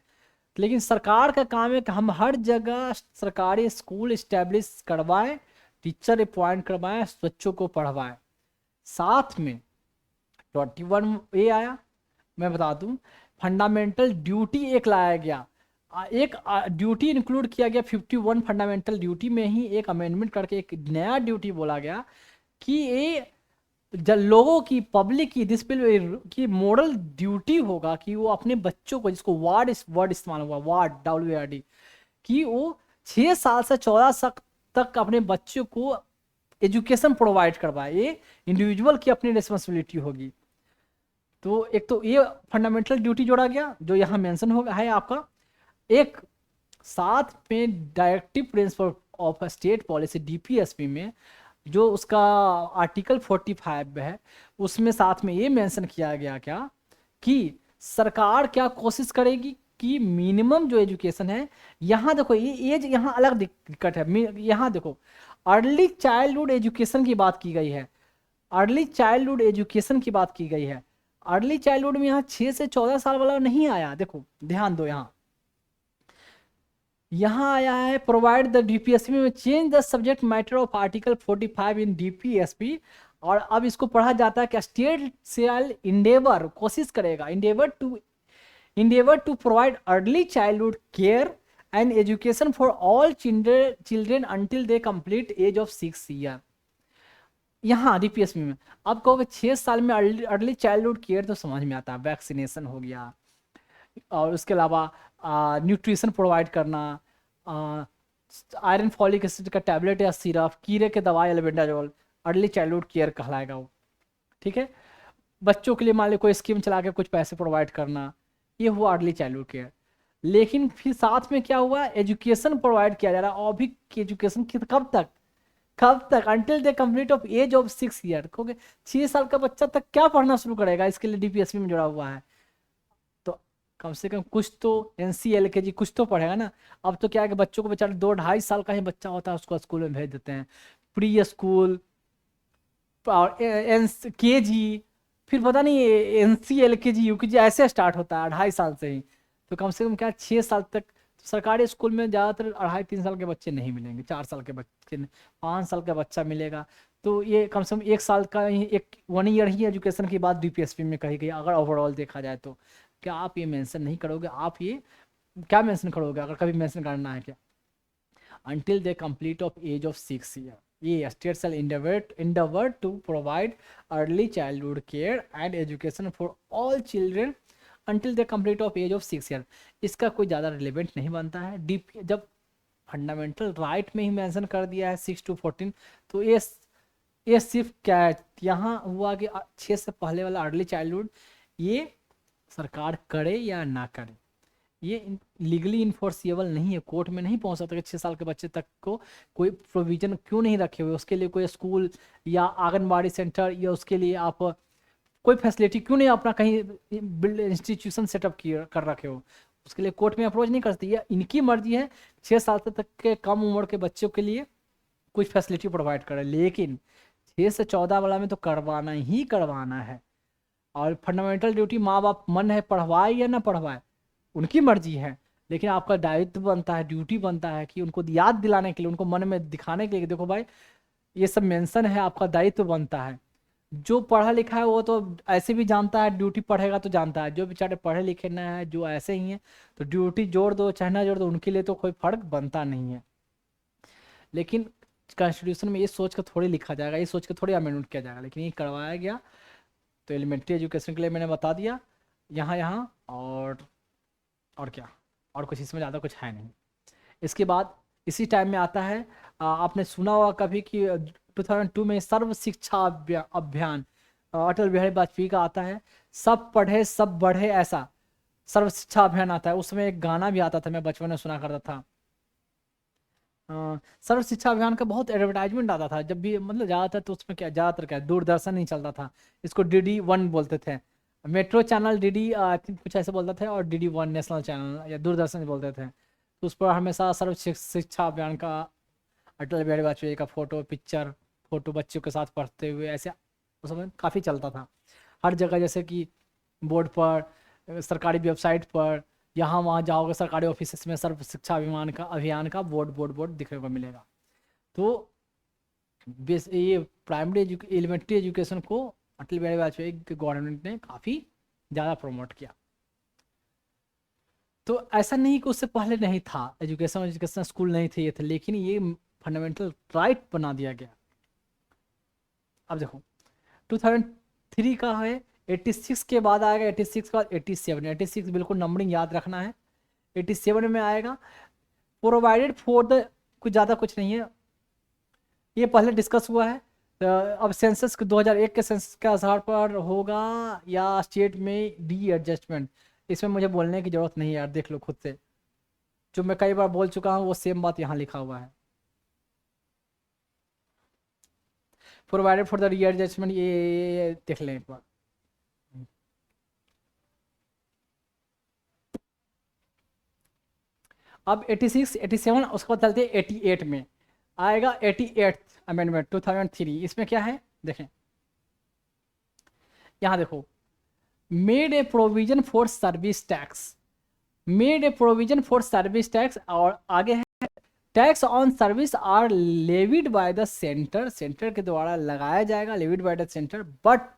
लेकिन सरकार का काम है कि हम हर जगह सरकारी स्कूल इस्टेब्लिश करवाएं, टीचर अपॉइंट करवाएं, बच्चों को पढ़वाएं। साथ में 21A आया, मैं बता दूं फंडामेंटल ड्यूटी एक लाया गया, एक ड्यूटी इंक्लूड किया गया 51 फंडामेंटल ड्यूटी में ही एक अमेंडमेंट करके एक नया ड्यूटी बोला गया कि ये लोगों की, पब्लिक की, डिसिप्लिन की मोरल ड्यूटी होगा कि वो अपने बच्चों को, जिसको वर्ड इस्तेमाल हुआ वार्ड WARD, कि वो 6 साल से 14 साल तक अपने बच्चों को एजुकेशन प्रोवाइड करवाए। ये इंडिविजुअल की अपनी रिस्पॉन्सिबिलिटी होगी। तो एक तो ये फंडामेंटल ड्यूटी जोड़ा गया जो यहाँ मेंशन होगा है आपका। एक साथ में directive principle of state policy DPSP में जो उसका आर्टिकल 45 है, उसमें साथ में ये मेंशन किया गया क्या कि सरकार क्या कोशिश करेगी कि मिनिमम जो एजुकेशन है, यहाँ देखो ये एज यहाँ अलग दिक्कत है। यहाँ देखो अर्ली चाइल्डहुड एजुकेशन की बात की गई है, अर्ली चाइल्डहुड एजुकेशन की बात की गई है। अर्ली चाइल्डहुड में यहाँ 6 से 14 साल वाला नहीं आया, देखो ध्यान दो, यहाँ आया है प्रोवाइड द DPSP में change the subject matter of article 45 in DPSP। और अब इसको पढ़ा जाता है कि स्टेट शेल इंडेवर, कोशिश करेगा, endeavour to provide early childhood care and education for all children until they complete age of 6 year. यहाँ DPSP में अब कहोगे 6 साल में अर्ली चाइल्डहुड केयर तो समझ में आता है, वैक्सीनेशन हो गया और उसके अलावा न्यूट्रिशन प्रोवाइड करना, आयरन फॉलिक एसिड का टैबलेट या सिरप, कीड़े के दवाई एल्बेंडाजोल, अर्ली चाइल्डहुड केयर कहलाएगा वो। ठीक है, बच्चों के लिए मान लो कोई स्कीम चला के कुछ पैसे प्रोवाइड करना, ये हुआ अर्ली चाइल्डहुड केयर। लेकिन फिर साथ में क्या हुआ, एजुकेशन प्रोवाइड किया जा रहा है। और भी एजुकेशन कब तक until they complete of age of 6 year. क्योंकि 6 साल का बच्चा तक क्या पढ़ना शुरू करेगा, इसके लिए DPSP में जुड़ा हुआ है। कम से कम कुछ तो NC LKG कुछ तो पढ़ेगा ना। अब तो क्या है कि बच्चों को बेचारे 2-2.5 साल का ही बच्चा होता है उसको स्कूल में भेज देते हैं, प्री स्कूल और KG, फिर पता नहीं NC LKG UKG ऐसे स्टार्ट होता है 2.5 साल से ही। तो कम से कम क्या 6 साल तक सरकारी स्कूल में ज़्यादातर 2.5-3 साल के बच्चे नहीं मिलेंगे, 4 साल के बच्चे, 5 साल का बच्चा मिलेगा। तो ये कम से कम 1 साल का ही, 1 ईयर ही एजुकेशन की बात DPSP में कही गई अगर ओवरऑल देखा जाए तो। क्या आप ये मेंशन नहीं करोगे, आप ये क्या मेंशन करोगे अगर कभी मेंशन करना है क्या, until they complete of age of 6 year. ये state shall endeavor to provide early childhood care and education for all children until the complete of age of 6 year। इसका कोई ज़्यादा रिलेवेंट नहीं बनता है। डीप जब फंडामेंटल राइट में ही मेंशन कर दिया है 6 to 14, तो ये सिर्फ क्या है, यहाँ हुआ कि 6 से पहले वाला अर्ली चाइल्डहुड ये सरकार करे या ना करे, ये लीगली इन्फोर्सिबल नहीं है, कोर्ट में नहीं पहुंच सकता कि 6 साल के बच्चे तक को कोई प्रोविजन क्यों नहीं रखे हुए, उसके लिए कोई स्कूल या आंगनबाड़ी सेंटर या उसके लिए आप कोई फैसिलिटी क्यों नहीं अपना कहीं इंस्टीट्यूशन सेटअप कर रखे हो, उसके लिए कोर्ट में अप्रोच नहीं कर सकती। ये इनकी मर्जी है 6 साल तक के कम उम्र के बच्चों के लिए कुछ फैसिलिटी प्रोवाइड करे, लेकिन 6 से 14 वाला में तो करवाना ही करवाना है। और फंडामेंटल ड्यूटी माँ बाप मन है पढ़वाए या ना पढ़वाए उनकी मर्जी है, लेकिन आपका दायित्व बनता है, ड्यूटी बनता है कि उनको याद दिलाने के लिए, उनको मन में दिखाने के लिए देखो भाई ये सब मेंशन है, आपका दायित्व बनता है। जो पढ़ा लिखा है वो तो ऐसे भी जानता है, ड्यूटी पढ़ेगा तो जानता है, जो बेचारे पढ़े लिखे ना है, जो ऐसे ही है, तो ड्यूटी जोड़ दो चाहे ना जोड़ दो, उनके लिए तो कोई फर्क बनता नहीं है। लेकिन कॉन्स्टिट्यूशन में ये सोच कर थोड़ी लिखा जाएगा, ये सोच कर थोड़ी अमेंडमेंट किया जाएगा, लेकिन ये करवाया गया। तो एलिमेंट्री एजुकेशन के लिए मैंने बता दिया यहाँ और क्या, और कुछ इसमें ज़्यादा कुछ है नहीं। इसके बाद इसी टाइम में आता है, आपने सुना होगा कभी कि 2002 में सर्व शिक्षा अभियान अटल बिहारी वाजपेयी का आता है, सब पढ़े सब बढ़े ऐसा सर्व शिक्षा अभियान आता है। उसमें एक गाना भी आता था, मैं बचपन में सुना करता था। सर्व शिक्षा अभियान का बहुत एडवर्टाइजमेंट आता था जब भी, मतलब ज़्यादातर तो उसमें क्या, ज़्यादातर क्या दूरदर्शन नहीं चलता था, इसको DD1 बोलते थे, metro channel DD I think कुछ ऐसे बोलते थे, और DD1 नेशनल चैनल या दूरदर्शन बोलते थे। तो उस पर हमेशा सर्व शिक्षा अभियान का अटल बिहारी वाजपेयी का फोटो बच्चों के साथ पढ़ते हुए ऐसे उस समय काफ़ी चलता था हर जगह, जैसे कि बोर्ड पर, सरकारी वेबसाइट पर, यहाँ वहाँ जाओगे सरकारी ऑफिस में सर्व शिक्षा अभियान का बोर्ड दिखने को मिलेगा। तो ये प्राइमरी एलिमेंट्री एजुकेशन को अटल बिहारी वाजपेयी के गवर्नमेंट ने काफ़ी ज़्यादा प्रमोट किया। तो ऐसा नहीं कि उससे पहले नहीं था, एजुकेशन स्कूल नहीं थे, ये थे, लेकिन ये फंडामेंटल राइट बना दिया गया। अब देखो 2003 का है, 86 के बाद आएगा, 86 के बाद 87 बिल्कुल नंबरिंग याद रखना है। 87 में आएगा प्रोवाइडेड फॉर द, कुछ ज़्यादा कुछ नहीं है, ये पहले डिस्कस हुआ है। अब सेंसस 2001 के सेंसस के आधार पर होगा या स्टेट में डी एडजस्टमेंट, इसमें मुझे बोलने की ज़रूरत नहीं है यार, देख लो खुद से, जो मैं कई बार बोल चुका हूँ वो सेम बात यहाँ लिखा हुआ है। प्रोवाइडेड फॉर द री एडजस्टमेंट, ये देख लें एक बार। अब 86, 87, उसके बाद चलते 88 में आएगा 88 अमेंडमेंट 2003। इसमें क्या है देखें, यहाँ देखो, made a provision for service tax, made a provision for service tax, और आगे है tax on service are levied by the centre, centre के द्वारा लगाया जाएगा, levied by the centre, but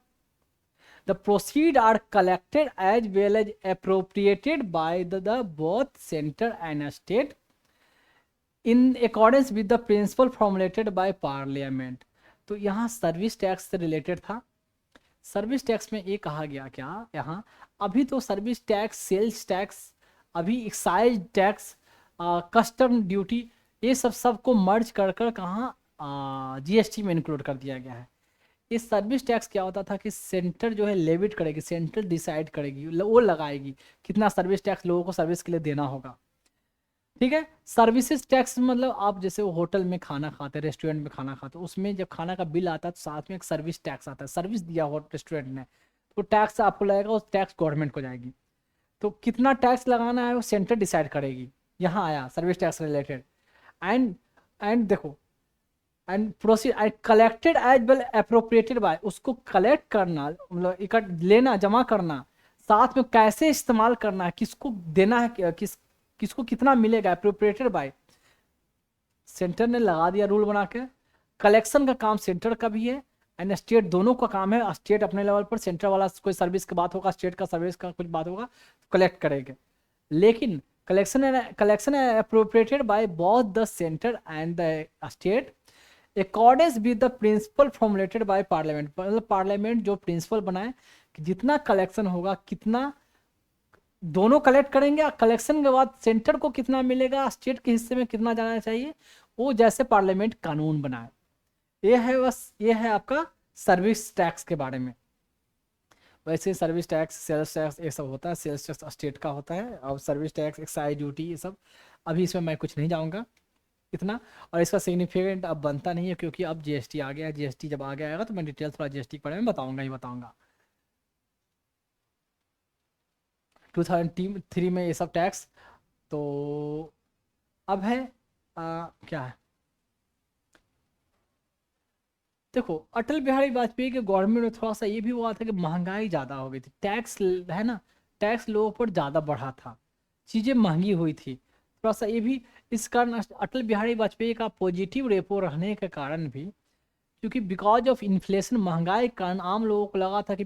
the proceeds are collected as well as appropriated by the both center and state in accordance with the principle formulated by parliament। तो यहाँ सर्विस टैक्स से रिलेटेड था। सर्विस टैक्स में ये कहा गया क्या यहाँ, अभी तो सर्विस टैक्स, सेल्स टैक्स, अभी एक्साइज टैक्स, कस्टम ड्यूटी, ये सबको मर्ज कर कहाँ GST में इंक्लूड कर दिया गया है। इस सर्विस टैक्स क्या होता था कि सेंटर जो है लेविट करेगी, सेंटर डिसाइड करेगी, वो लगाएगी कितना सर्विस टैक्स लोगों को सर्विस के लिए देना होगा, ठीक है। सर्विसेज टैक्स मतलब आप जैसे होटल में खाना खाते हैं, रेस्टोरेंट में खाना खाते हैं, उसमें जब खाना का बिल आता है तो साथ में एक सर्विस टैक्स आता है, सर्विस दिया हो रेस्टोरेंट ने, तो टैक्स आपको लगेगा, उस टैक्स गवर्नमेंट को जाएगी। तो कितना टैक्स लगाना है वो सेंटर डिसाइड करेगी। यहाँ आया सर्विस टैक्स रिलेटेड, एंड देखो, and proceed and collected as well appropriated by, उसको कलेक्ट करना मतलब इकट्ठ लेना, जमा करना, साथ में कैसे इस्तेमाल करना है, किसको देना है, किसको कितना मिलेगा, अप्रोप्रिएटेड बाय, सेंटर ने लगा दिया रूल बना के। कलेक्शन का काम सेंटर का भी है एंड स्टेट, दोनों का काम है। स्टेट अपने लेवल पर, सेंटर वाला कोई सर्विस की बात होगा, स्टेट का सर्विस का कुछ बात होगा, तो कलेक्ट करेंगे। लेकिन collection appropriated by both the centre and the state according with the principle formulated by parliament, मतलब पार्लियामेंट जो प्रिंसिपल बनाए कि जितना कलेक्शन होगा, कितना दोनों कलेक्ट करेंगे, कलेक्शन के बाद सेंटर को कितना मिलेगा, स्टेट के हिस्से में कितना जाना चाहिए, वो जैसे पार्लियामेंट कानून बनाए। ये है बस, ये है आपका सर्विस टैक्स के बारे में। वैसे सर्विस टैक्स, सेल्स टैक्स ये सब होता है, सेल्स टैक्स स्टेट का होता है, और सर्विस टैक्स, एक्साइज ड्यूटी, ये सब अभी इसमें मैं कुछ नहीं जाऊँगा इतना। और इसका सिग्निफिकेंट अब बनता नहीं है, क्योंकि अब जीएसटी आ गया है। जीएसटी जब आ गया आएगा तो मैं डिटेल थोड़ा जीएसटी के बारे में बताऊँगा ही बताऊँगा। 2003 में ये सब टैक्स। तो अब है क्या है, देखो अटल बिहारी वाजपेयी के गवर्नमेंट में थोड़ा सा ये भी हुआ था कि महंगाई ज़्यादा हो गई थी, टैक्स है ना, टैक्स लोगों पर ज़्यादा बढ़ा था, चीज़ें महंगी हुई थी थोड़ा सा, ये भी इस कारण अटल बिहारी वाजपेयी का पॉजिटिव रेपो रहने के कारण भी, क्योंकि बिकॉज ऑफ इन्फ्लेशन, महंगाई के कारण आम लोगों को लगा था कि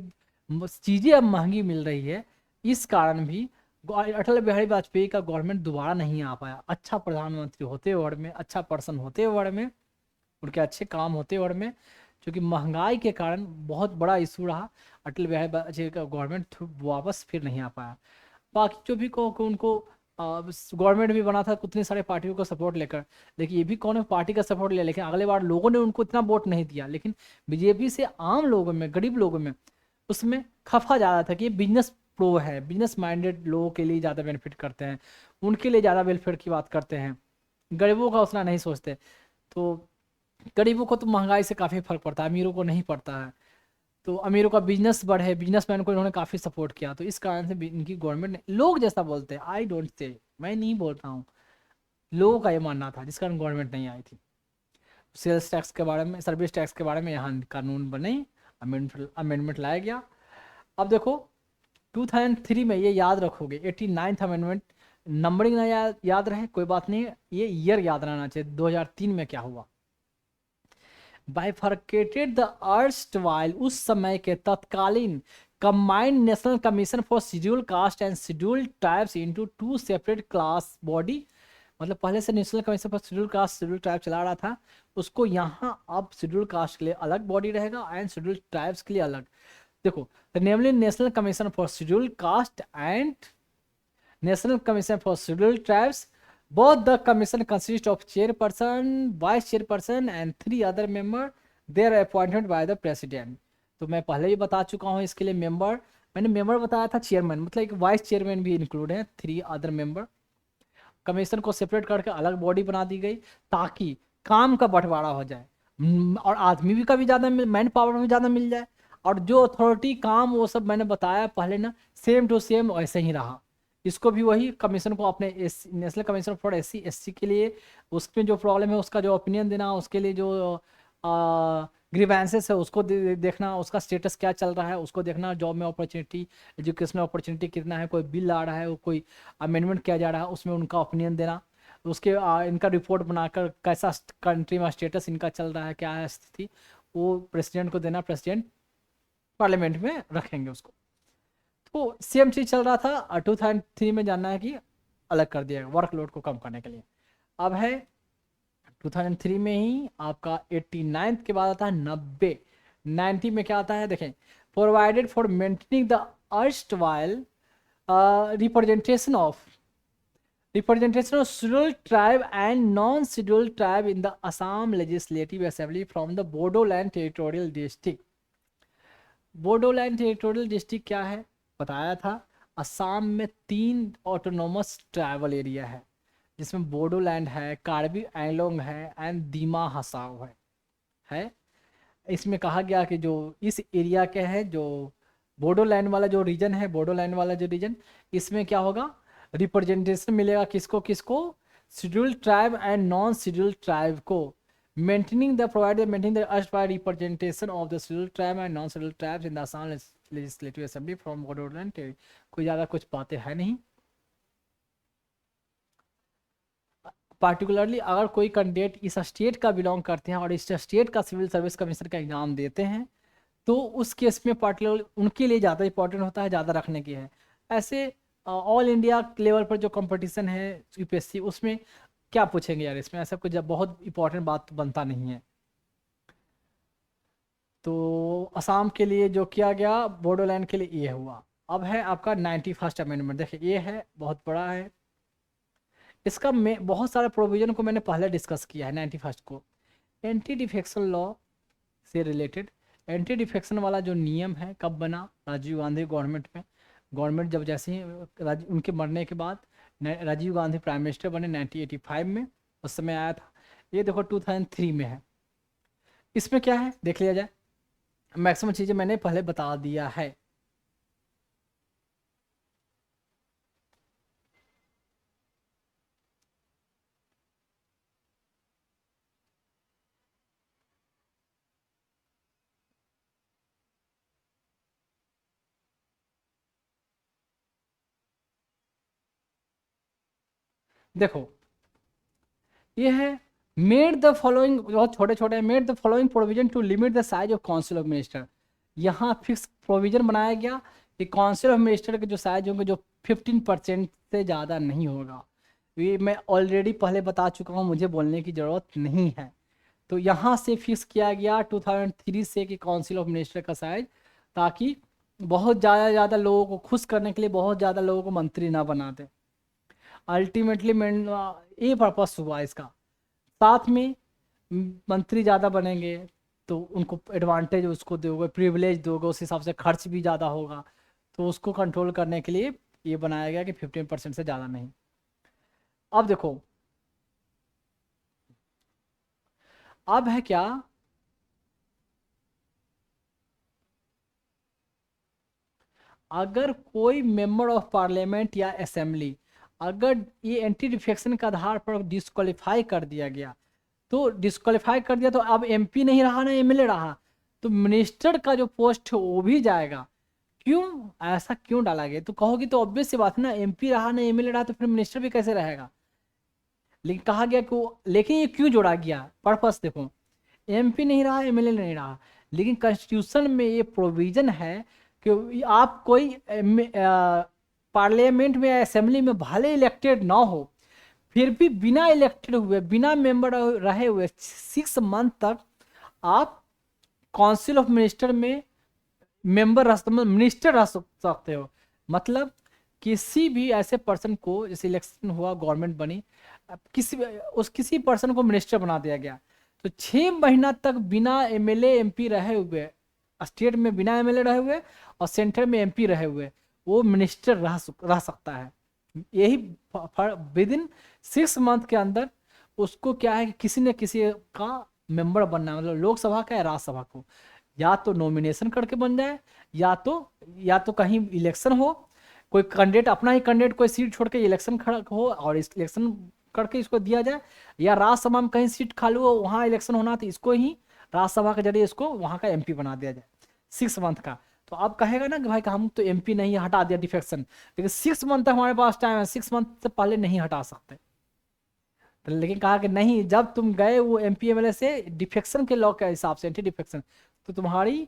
चीज़ें अब महंगी मिल रही है, इस कारण भी अटल बिहारी वाजपेयी का गवर्नमेंट दोबारा नहीं आ पाया। अच्छा प्रधानमंत्री होते वर्ड में, अच्छा पर्सन होते वर्ड में, उनके अच्छे काम होते वर्ड में, क्योंकि महंगाई के कारण बहुत बड़ा इशू रहा, अटल बिहारी वाजपेयी का गवर्नमेंट वापस फिर नहीं आ पाया। बाकी जो भी कहो कि उनको गवर्नमेंट भी बना था उतने सारे पार्टियों का सपोर्ट लेकर, लेकिन ये भी कौन है पार्टी का सपोर्ट लिया, लेकिन अगले बार लोगों ने उनको इतना वोट नहीं दिया। लेकिन बीजेपी से आम लोगों में, गरीब लोगों में उसमें खफा ज़्यादा था कि ये बिजनेस प्रो है, बिजनेस माइंडेड लोगों के लिए ज़्यादा बेनिफिट करते हैं, उनके लिए ज़्यादा वेलफेयर की बात करते हैं, गरीबों का उतना नहीं सोचते। तो गरीबों को तो महंगाई से काफ़ी फर्क पड़ता है, अमीरों को नहीं पड़ता है। तो अमीरों का बिजनेस बढ़े, बिजनेसमैन को इन्होंने काफ़ी सपोर्ट किया, तो इस कारण से इनकी गवर्नमेंट ने, लोग जैसा बोलते हैं, आई डोंट से, मैं नहीं बोलता हूँ, लोगों का ये मानना था, जिस कारण गवर्नमेंट नहीं आई थी। सेल्स टैक्स के बारे में, सर्विस टैक्स के बारे में यहाँ कानून बने, अमेंडमेंट लाया गया। अब देखो 2003 में, ये याद रखोगे, 89th अमेंडमेंट, नंबरिंग ना याद रहे कोई बात नहीं, ये ईयर याद रहना चाहिए, 2003 में क्या हुआ। बाइफर्केटेड द अर्स्टवाइल, उस समय के तत्कालीन combined national commission for schedule caste and schedule tribes into two separate class body, मतलब पहले से national commission for schedule caste schedule tribe चला रहा था, उसको यहाँ अब शेड्यूल कास्ट के लिए अलग बॉडी रहेगा एंड शेड्यूल ट्राइब्स के लिए अलग। देखो, namely national commission for schedule caste and national commission for schedule tribes, both the commission consist of chairperson, vice chairperson and 3 other member, they are appointed by the president। तो मैं पहले ही बता चुका हूँ इसके लिए मेंबर, मैंने मेंबर बताया था चेयरमैन, मतलब एक वाइस चेयरमैन भी इंक्लूड है, 3 अदर मेंबर। कमीशन को सेपरेट करके अलग बॉडी बना दी गई ताकि काम का बंटवारा हो जाए, और आदमी भी का भी ज़्यादा, मैन पावर भी ज़्यादा मिल जाए, और जो अथॉरिटी काम वो सब मैंने बताया पहले ना, सेम टू सेम वैसे ही रहा। इसको भी वही कमीशन को अपने नेशनल कमीशन फॉर SC के लिए, उसमें जो प्रॉब्लम है उसका जो ओपिनियन देना, उसके लिए जो ग्रीवेंसेस है उसको देखना, उसका स्टेटस क्या चल रहा है उसको देखना, जॉब में अपॉर्चुनिटी, एजुकेशनल अपॉर्चुनिटी कितना है, कोई बिल आ रहा है, कोई अमेंडमेंट किया जा रहा है, उसमें उनका ओपिनियन देना, उसके इनका रिपोर्ट बनाकर कैसा कंट्री में स्टेटस इनका चल रहा है, क्या है स्थिति, वो प्रेसिडेंट को देना, प्रेसिडेंट पार्लियामेंट में रखेंगे उसको। तो सेम चीज़ चल रहा था, 2003 में जानना है कि अलग कर दिया वर्कलोड को कम करने के लिए। अब है 2003 में ही आपका 89th के बाद आता है 90 में क्या आता है, देखें, provided for maintaining the erstwhile representation of scheduled tribe and non-scheduled tribe in the Assam Legislative Assembly from the Bodoland Territorial District। Bodoland territorial district क्या है बताया था, असम में 3 ऑटोनोमस ट्राइबल एरिया है, जिसमें बोडोलैंड है, कार्बी एंगलोंग है एंड दीमा हसाओ है। इसमें कहा गया कि जो इस एरिया के हैं, जो बोडोलैंड वाला जो रीजन है, बोडोलैंड वाला जो रीजन, इसमें क्या होगा, रिप्रेजेंटेशन मिलेगा किसको किसको, scheduled tribe and non scheduled tribe को, maintaining the erstwhile representation of the scheduled tribe and non-scheduled tribes in the Assam Legislative Assembly from Bodoland Territory। कोई ज़्यादा कुछ बातें है नहीं। पार्टिकुलरली अगर कोई कैंडिडेट इस स्टेट का बिलोंग करते हैं और इस स्टेट का सिविल सर्विस कमीशन का एग्जाम देते हैं, तो उस केस में पार्टिकुलर उनके लिए ज़्यादा इंपॉर्टेंट होता है, ज़्यादा रखने की है। ऐसे ऑल इंडिया लेवल पर जो कंपटीशन है UPSC, उसमें क्या पूछेंगे यार, इसमें ऐसा कुछ बहुत इंपॉर्टेंट बात बनता नहीं है। तो असम के लिए जो किया गया, बोडोलैंड के लिए ये हुआ। अब है आपका 91st अमेंडमेंट। देखिए ये है, बहुत बड़ा है। इसका मैं बहुत सारे प्रोविजन को मैंने पहले डिस्कस किया है 91st को। एंटी डिफेक्शन लॉ से रिलेटेड, एंटी डिफेक्शन वाला जो नियम है कब बना, राजीव गांधी गवर्नमेंट में। गवर्नमेंट जब जैसे ही उनके मरने के बाद राजीव गांधी प्राइम मिनिस्टर बने 1985 में, उस समय आया था। ये देखो 2003 में है। इसमें क्या है देख लिया जाए, मैक्सिमम चीज़ें मैंने पहले बता दिया है। देखो ये है, मेड द फॉलोइंग, बहुत छोटे छोटे, made the following provision to limit the size of council of minister. यहाँ फिक्स प्रोविजन बनाया गया कि काउंसिल ऑफ मिनिस्टर के जो साइज होंगे जो 15% से ज़्यादा नहीं होगा। ये मैं ऑलरेडी पहले बता चुका हूँ, मुझे बोलने की ज़रूरत नहीं है। तो यहाँ से फिक्स किया गया 2003 से कि काउंसिल ऑफ मिनिस्टर का साइज, ताकि बहुत ज़्यादा लोगों को खुश करने के लिए बहुत ज़्यादा लोगों को मंत्री ना बना दे। अल्टीमेटली ये पर्पस हुआ इसका। साथ में मंत्री ज़्यादा बनेंगे तो उनको एडवांटेज उसको दोगे, प्रिविलेज दोगे, उस हिसाब से खर्च भी ज़्यादा होगा। तो उसको कंट्रोल करने के लिए ये बनाया गया कि 15% से ज़्यादा नहीं। अब देखो, अब है क्या, अगर कोई मेंबर ऑफ पार्लियामेंट या असेंबली, अगर ये एंटी डिफेक्शन के आधार पर डिस्क्वालीफाई कर दिया गया, तो डिस्क्वालीफाई कर दिया तो अब एमपी नहीं रहा ना एमएलए रहा, तो मिनिस्टर का जो पोस्ट है वो भी जाएगा। क्यों, ऐसा क्यों डाला गया? तो कहोगी तो ऑब्वियस सी बात है ना, एमपी रहा ना एमएलए रहा तो फिर मिनिस्टर भी कैसे रहेगा। लेकिन कहा गया कि लेकिन ये क्यों जोड़ा गया, पर्पस देखो, एमपी नहीं रहा एमएलए नहीं रहा, लेकिन कॉन्स्टिट्यूशन में ये प्रोविजन है कि आप कोई पार्लियामेंट में या असेंबली में भले इलेक्टेड ना हो, फिर भी बिना इलेक्टेड हुए, बिना मेंबर रहे हुए 6 मंथ तक आप काउंसिल ऑफ मिनिस्टर में मेंबर रह, मिनिस्टर रह सकते हो। मतलब किसी भी ऐसे पर्सन को, जैसे इलेक्शन हुआ, गवर्नमेंट बनी, किसी पर्सन को मिनिस्टर बना दिया गया, तो 6 महीना तक बिना एमएलए एमपी रहे हुए, स्टेट में बिना एमएलए रहे हुए और सेंटर में एमपी रहे हुए, वो मिनिस्टर रह सकता है। यही विद इन 6 मंथ के अंदर उसको क्या है कि किसी न किसी का मेंबर बनना है, मतलब लोकसभा का या राज्यसभा को, या तो नॉमिनेशन करके बन जाए, या तो कहीं इलेक्शन हो, कोई कैंडिडेट अपना ही कैंडिडेट कोई सीट छोड़ के इलेक्शन खड़ा हो और इस इलेक्शन करके इसको दिया जाए, या राज्यसभा में कहीं सीट खाली हो वहाँ इलेक्शन होना तो इसको ही राज्यसभा के जरिए इसको वहाँ का एमपी बना दिया जाए 6 मंथ का। तो अब कहेगा ना कि भाई हम तो एमपी नहीं, हटा दिया डिफेक्शन, लेकिन 6 मंथ तक हमारे पास टाइम है, 6 मंथ से पहले नहीं हटा सकते। तो लेकिन कहा कि नहीं, जब तुम गए वो एमपी एमएलए से डिफेक्शन के लॉ के हिसाब से, एंटी डिफेक्शन, तो तुम्हारी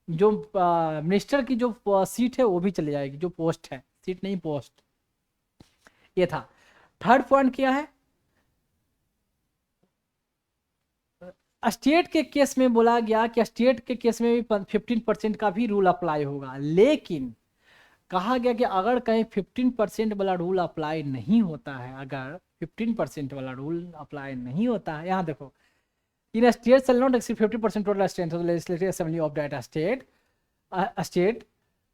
जो मिनिस्टर की जो सीट है वो भी चली जाएगी, जो पोस्ट है, सीट नहीं पोस्ट। ये था। थर्ड पॉइंट क्या है, स्टेट के केस में बोला गया कि स्टेट के केस में भी 15% का भी रूल अप्लाई होगा, लेकिन कहा गया कि अगर कहीं 15% वाला रूल अप्लाई नहीं होता है, अगर 15% वाला रूल अप्लाई नहीं होता है, यहाँ देखो, इन state shall not exceed 50% total strength of the legislative assembly of that state,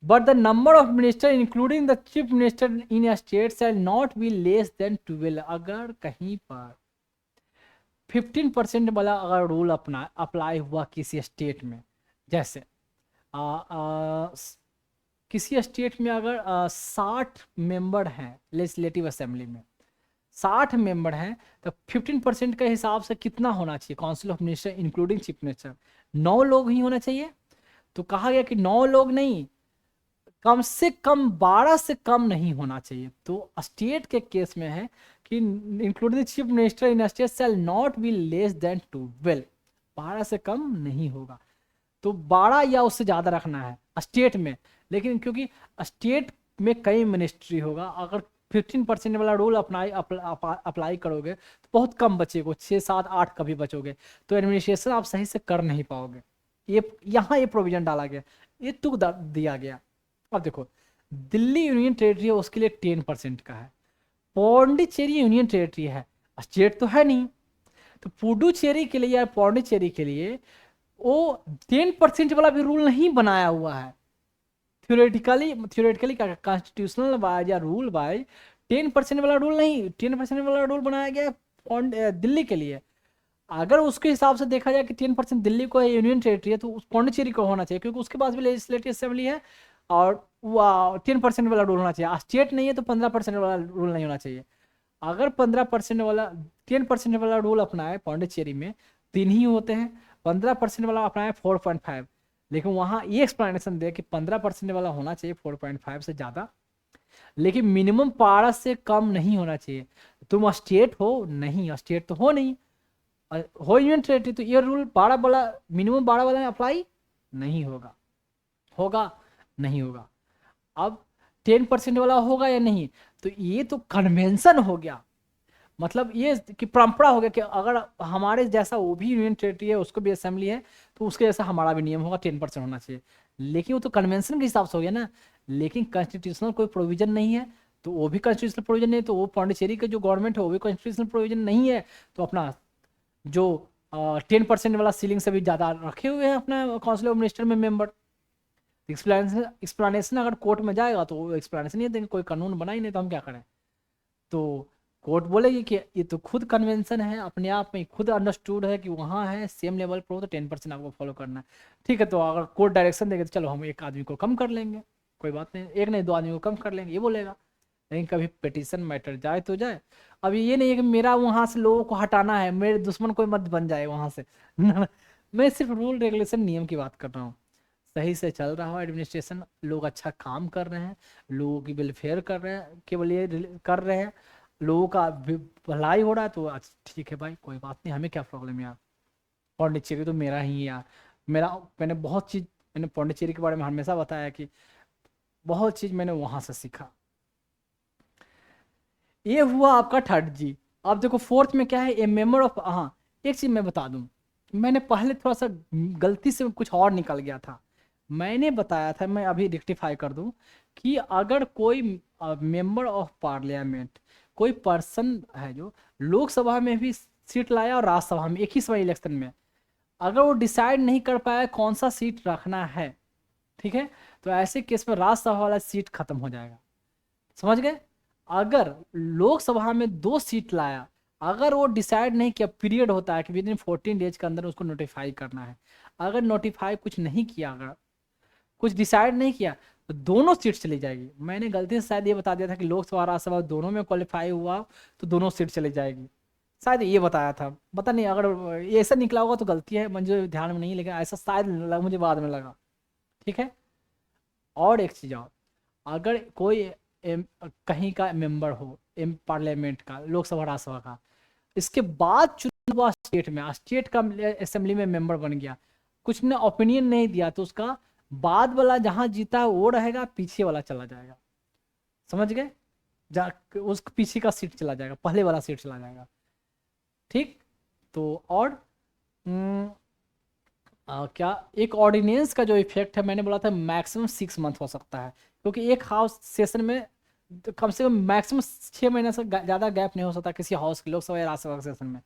but the number of minister including the chief minister in a state shall not be less than 12। अगर कहीं पर 15% वाला अगर रूल अप्लाई हुआ किसी स्टेट में, जैसे किसी स्टेट में अगर 60 मेंबर हैं लेजिस्लेटिव असेंबली में, 60 मेंबर हैं, तो 15% के हिसाब से कितना होना चाहिए council of minister including chief minister, 9 लोग ही होना चाहिए। तो कहा गया कि 9 लोग नहीं, कम से कम 12 से कम नहीं होना चाहिए। तो स्टेट के केस में है कि including chief minister in state shall not be less than 12, 12 से कम नहीं होगा। तो 12 या उससे ज़्यादा रखना है स्टेट में, लेकिन क्योंकि स्टेट में कई मिनिस्ट्री होगा, अगर 15% वाला रूल अप्लाई करोगे तो बहुत कम बचेगा, 6 7 8 कभी बचोगे, तो एडमिनिस्ट्रेशन आप सही से कर नहीं पाओगे। ये यहाँ ये प्रोविजन डाला गया, ये तुक दिया गया। अब देखो दिल्ली यूनियन टेरिटरी है, उसके लिए 10% का है। पौंडीचेरी यूनियन टेरिटरी है, स्टेट तो है नहीं, तो पुडुचेरी के लिए या पौंडीचेरी के लिए वो 10% वाला भी रूल नहीं बनाया हुआ है। थ्योरेटिकली कॉन्स्टिट्यूशनल वाइज या रूल वाइज 10% वाला रूल नहीं, 10% वाला रूल बनाया गया दिल्ली के लिए। अगर उसके हिसाब से देखा जाए कि 10% दिल्ली को यूनियन टेरिटरी है, तो उस पौंडीचेरी को होना चाहिए, क्योंकि उसके पास भी लेजिस्लेटिव असेंबली है, और 10% वाला रूल होना चाहिए। स्टेट नहीं है तो 15% वाला रूल नहीं होना चाहिए। अगर 15% वाला 10% वाला रूल अपनाए पौंडीचेरी में, 3 ही होते हैं, 15% वाला अपनाए 4.5, लेकिन वहाँ ये एक्सप्लेनेशन दे कि 15% वाला होना चाहिए 4.5 से ज़्यादा, लेकिन मिनिमम 12 से कम नहीं होना चाहिए। तुम स्टेट हो नहीं, स्टेट तो हो नहीं, हो यूनियन टेरिटरी, तो ये रूल 12 वाला, मिनिमम 12 वाला में अप्लाई नहीं होगा, होगा नहीं होगा। अब 10% वाला होगा या नहीं, तो ये तो कन्वेंशन हो गया, मतलब ये कि परंपरा हो गया कि अगर हमारे जैसा वो भी यूनियन टेरिटरी है, उसको भी असेंबली है, तो उसके जैसा हमारा भी नियम होगा, 10% होना चाहिए। लेकिन वो तो कन्वेंशन के हिसाब से हो गया ना, लेकिन कॉन्स्टिट्यूशनल कोई प्रोविजन नहीं है, तो वो भी कॉन्स्टिट्यूशनल प्रोविजन नहीं है, तो वो पौंडीचेरी का जो गवर्नमेंट है वो भी कॉन्स्टिट्यूशनल प्रोविजन नहीं है, तो अपना जो 10% वाला सीलिंग से भी ज़्यादा रखे हुए हैं अपना काउंसिल ऑफ मिनिस्टर में मेंबर। एक्सप्लेनेशन अगर कोर्ट में जाएगा तो वो एक्सप्लेनेशन नहीं देंगे, कोई कानून बना ही नहीं, तो हम क्या करें। तो कोर्ट बोलेगी कि ये तो खुद कन्वेंशन है, अपने आप में खुद अंडरस्टूड है कि वहाँ है सेम लेवल पर हो, तो 10% आपको फॉलो करना है। ठीक है, तो अगर कोर्ट डायरेक्शन देगा तो चलो हम एक आदमी को कम कर लेंगे, कोई बात नहीं, एक नहीं 2 आदमी को कम कर लेंगे, ये बोलेगा। लेकिन कभी पिटीशन मैटर जाए तो जाए। अब ये नहीं है कि मेरा वहाँ से लोगों को हटाना है, मेरे दुश्मन कोई मत बन जाए वहाँ से मैं सिर्फ रूल रेगुलेशन नियम की बात कर रहा हूँ। सही से चल रहा हो एडमिनिस्ट्रेशन, लोग अच्छा काम कर रहे हैं, लोगों की वेलफेयर कर रहे हैं, केवल ये कर रहे हैं, लोगों का भलाई हो रहा है, तो ठीक है भाई, कोई बात नहीं, हमें क्या प्रॉब्लम है यार। पौंडीचेरी तो मेरा ही है यार, मेरा, मैंने बहुत चीज़, मैंने पौंडीचेरी के बारे में हमेशा बताया कि बहुत चीज़ मैंने वहाँ से सीखा। ये हुआ आपका थर्ड जी। अब देखो फोर्थ में क्या है, ए मेंबर ऑफ, हाँ एक चीज मैं बता दूं, मैंने पहले थोड़ा सा गलती से कुछ और निकल गया था। मैंने बताया था, मैं अभी रेक्टिफाई कर दूं, कि अगर कोई मेंबर ऑफ पार्लियामेंट, कोई पर्सन है जो लोकसभा में भी सीट लाया और राज्यसभा में एक ही समय इलेक्शन में, अगर वो डिसाइड नहीं कर पाया कौन सा सीट रखना है, ठीक है, तो ऐसे केस में राज्यसभा वाला सीट खत्म हो जाएगा। समझ गए। अगर लोकसभा में 2 सीट लाया, अगर वो डिसाइड नहीं किया, पीरियड होता है कि विद इन 14 डेज के अंदर उसको नोटिफाई करना है, अगर नोटिफाई कुछ नहीं किया, अगर कुछ डिसाइड नहीं किया, तो दोनों सीट चली जाएगी। मैंने गलती से शायद ये बता दिया था कि लोकसभा राज्यसभा दोनों में क्वालिफाई हुआ तो दोनों सीट चली जाएगी, शायद ये बताया था, पता नहीं, अगर ये ऐसा निकला होगा तो गलती है, मुझे ध्यान में नहीं, लेकिन ऐसा शायद मुझे बाद में लगा। ठीक है। और एक चीज़ और, अगर कोई कहीं का मेंबर हो पार्लियामेंट का, लोकसभा राज्यसभा का, इसके बाद चुना हुआ स्टेट में, स्टेट का असेंबली में मेंबर बन गया, कुछ ने ओपिनियन नहीं दिया, तो उसका बाद वाला जहां जीता है वो रहेगा, पीछे वाला चला जाएगा। समझ गए। उस पीछे का सीट चला जाएगा, पहले वाला सीट चला जाएगा। ठीक। तो और क्या एक ऑर्डिनेंस का जो इफेक्ट है, मैंने बोला था मैक्सिमम 6 मंथ हो सकता है, क्योंकि एक हाउस सेशन में तो कम से कम मैक्सिमम 6 महीने से ज़्यादा गैप नहीं हो सकता किसी हाउस के, लोकसभा या राज्यसभा सेशन में।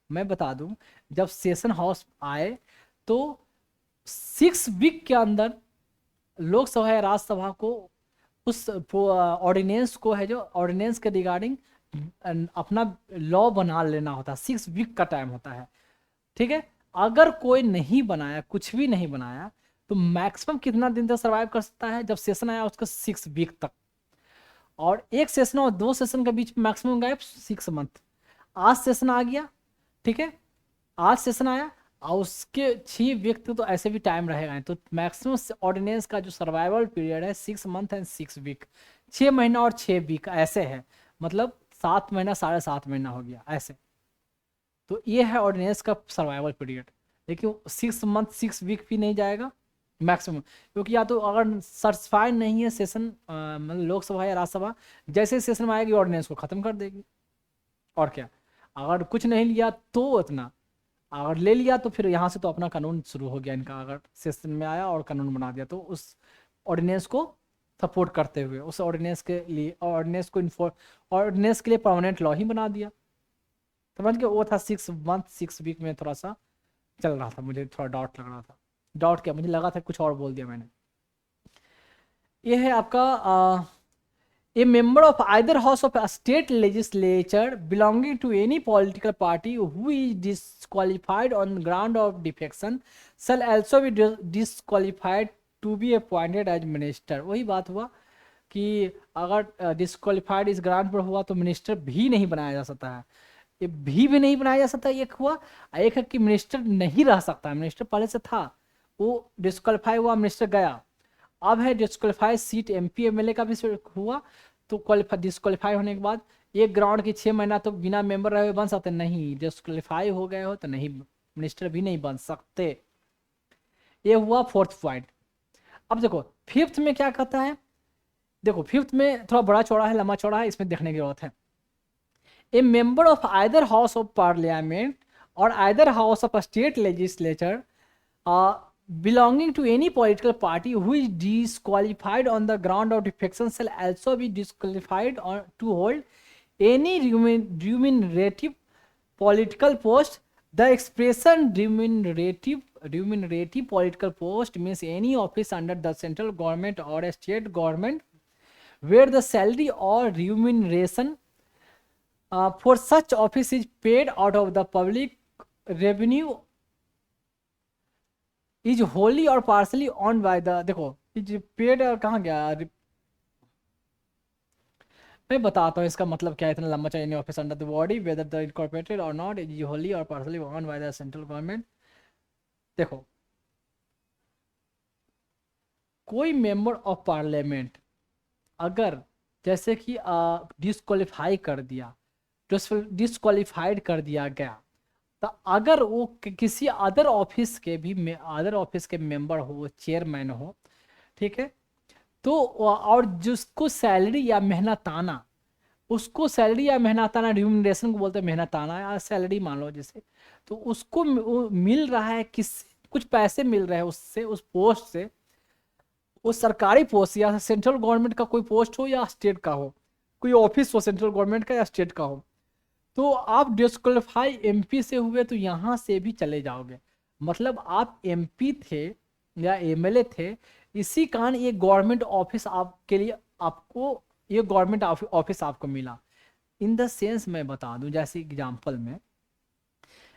मैं बता दूं, जब सेशन हाउस आए तो 6 वीक के अंदर लोकसभा या राज्यसभा को उस ऑर्डिनेंस को है, जो ऑर्डिनेंस के रिगार्डिंग अपना लॉ बना लेना होता है। 6 वीक का टाइम होता है। ठीक है। अगर कोई नहीं बनाया, कुछ भी नहीं बनाया, तो मैक्सिमम कितना दिन तक सर्वाइव कर सकता है, जब सेशन आया उसका 6 वीक तक, और एक सेशन और 2 सेशन के बीच मैक्सिमम गैप 6 मंथ। आज सेशन आ गया, ठीक है, आज सेशन आया और उसके 6 वीक तक तो ऐसे भी टाइम रहेगा, तो मैक्सिमम ऑर्डिनेंस का जो सर्वाइवल पीरियड है 6 मंथ एंड 6 वीक, 6 महीना और 6 वीक ऐसे है, मतलब 7 महीना 7.5 महीना हो गया ऐसे। तो ये है ऑर्डिनेंस का सर्वाइवल पीरियड। लेकिन 6 मंथ 6 वीक भी नहीं जाएगा मैक्सिमम, क्योंकि या तो अगर सर्टिफाइड नहीं है सेशन, मतलब लोकसभा या राज्यसभा, जैसे सेशन में आएगी ऑर्डिनेंस को खत्म कर देगी। और क्या, अगर कुछ नहीं लिया तो इतना, अगर ले लिया तो फिर यहाँ से तो अपना कानून शुरू हो गया इनका, अगर सेशन में आया और कानून बना दिया तो उस ऑर्डिनेंस को सपोर्ट करते हुए उस ऑर्डिनेंस के लिए ऑर्डिनेंस के लिए परमानेंट लॉ ही बना दिया। समझ के वो था 6 मंथ 6 वीक में थोड़ा सा चल रहा था, मुझे थोड़ा डाउट लग रहा था, डाउट क्या मुझे लगा था कुछ और बोल दिया मैंने। ये है आपका a member of either house of a state legislature belonging to any political party who is disqualified on ground of defection shall also be disqualified to be appointed as minister। वही बात हुआ कि अगर डिस्क्वालिफाइड इस ग्रांट पर हुआ तो मिनिस्टर भी नहीं बनाया जा सकता है, ये भी नहीं बनाया जा सकता, एक हुआ। एक है कि मिनिस्टर नहीं रह सकता, मिनिस्टर पहले से था, वो डिस्क्वालीफाई हुआ, मिनिस्टर गया। अब है डिस्क्वालीफाई सीट एमपी एमएलए का भी हुआ, तो क्वालिफाई डिस्क्वालीफाई होने के बाद एक ग्राउंड की 6 महीना तो बिना मेंबर रहे हुए बन सकते नहीं, डिस्क्वालीफाई हो गए हो तो नहीं, मिनिस्टर भी नहीं बन सकते। ये हुआ 4th पॉइंट। अब देखो 5th में क्या कहता है, देखो 5th में थोड़ा बड़ा चौड़ा है, लंबा चौड़ा है, इसमें देखने की जरूरत है। A member of either house of parliament और either house of state legislature belonging to any political party who is disqualified on the ground of defection shall also be disqualified to hold any remunerative political post। The expression remunerative political post means any office under the central government or a state government where the salary or remuneration for such office is paid out of the public revenue is wholly or partly on by the, देखो इज पेड कहाँ गया, मैं बताता हूँ इसका मतलब क्या है, इतना लंबा चाहिए। Office under the body whether the incorporated or not is wholly or partly on by the central government. देखो कोई मेंबर ऑफ पार्लियामेंट अगर जैसे कि डिस्क्वालीफाई कर दिया, डिस्क्वालीफाइड कर दिया गया, तो अगर वो किसी अदर ऑफिस के भी अदर ऑफिस के मेंबर हो, चेयरमैन हो, ठीक है, तो और जिसको सैलरी या मेहनताना, उसको सैलरी या मेहनताना, रिम्यूनरेशन को बोलते हैं मेहनताना या सैलरी मान लो जैसे, तो उसको मिल रहा है कुछ पैसे मिल रहे हैं उससे, उस पोस्ट से, उस सरकारी पोस्ट या सेंट्रल गवर्नमेंट का कोई पोस्ट हो या स्टेट का हो, कोई ऑफिस हो सेंट्रल गवर्नमेंट का या स्टेट का हो, तो आप डिस्क्वालीफाई एमपी से हुए तो यहाँ से भी चले जाओगे। मतलब आप एमपी थे या एमएलए थे, इसी कारण ये गवर्नमेंट ऑफिस आपके लिए, आपको ये गवर्नमेंट ऑफिस आपको मिला। इन द सेंस मैं बता दूं, जैसे एग्जांपल में,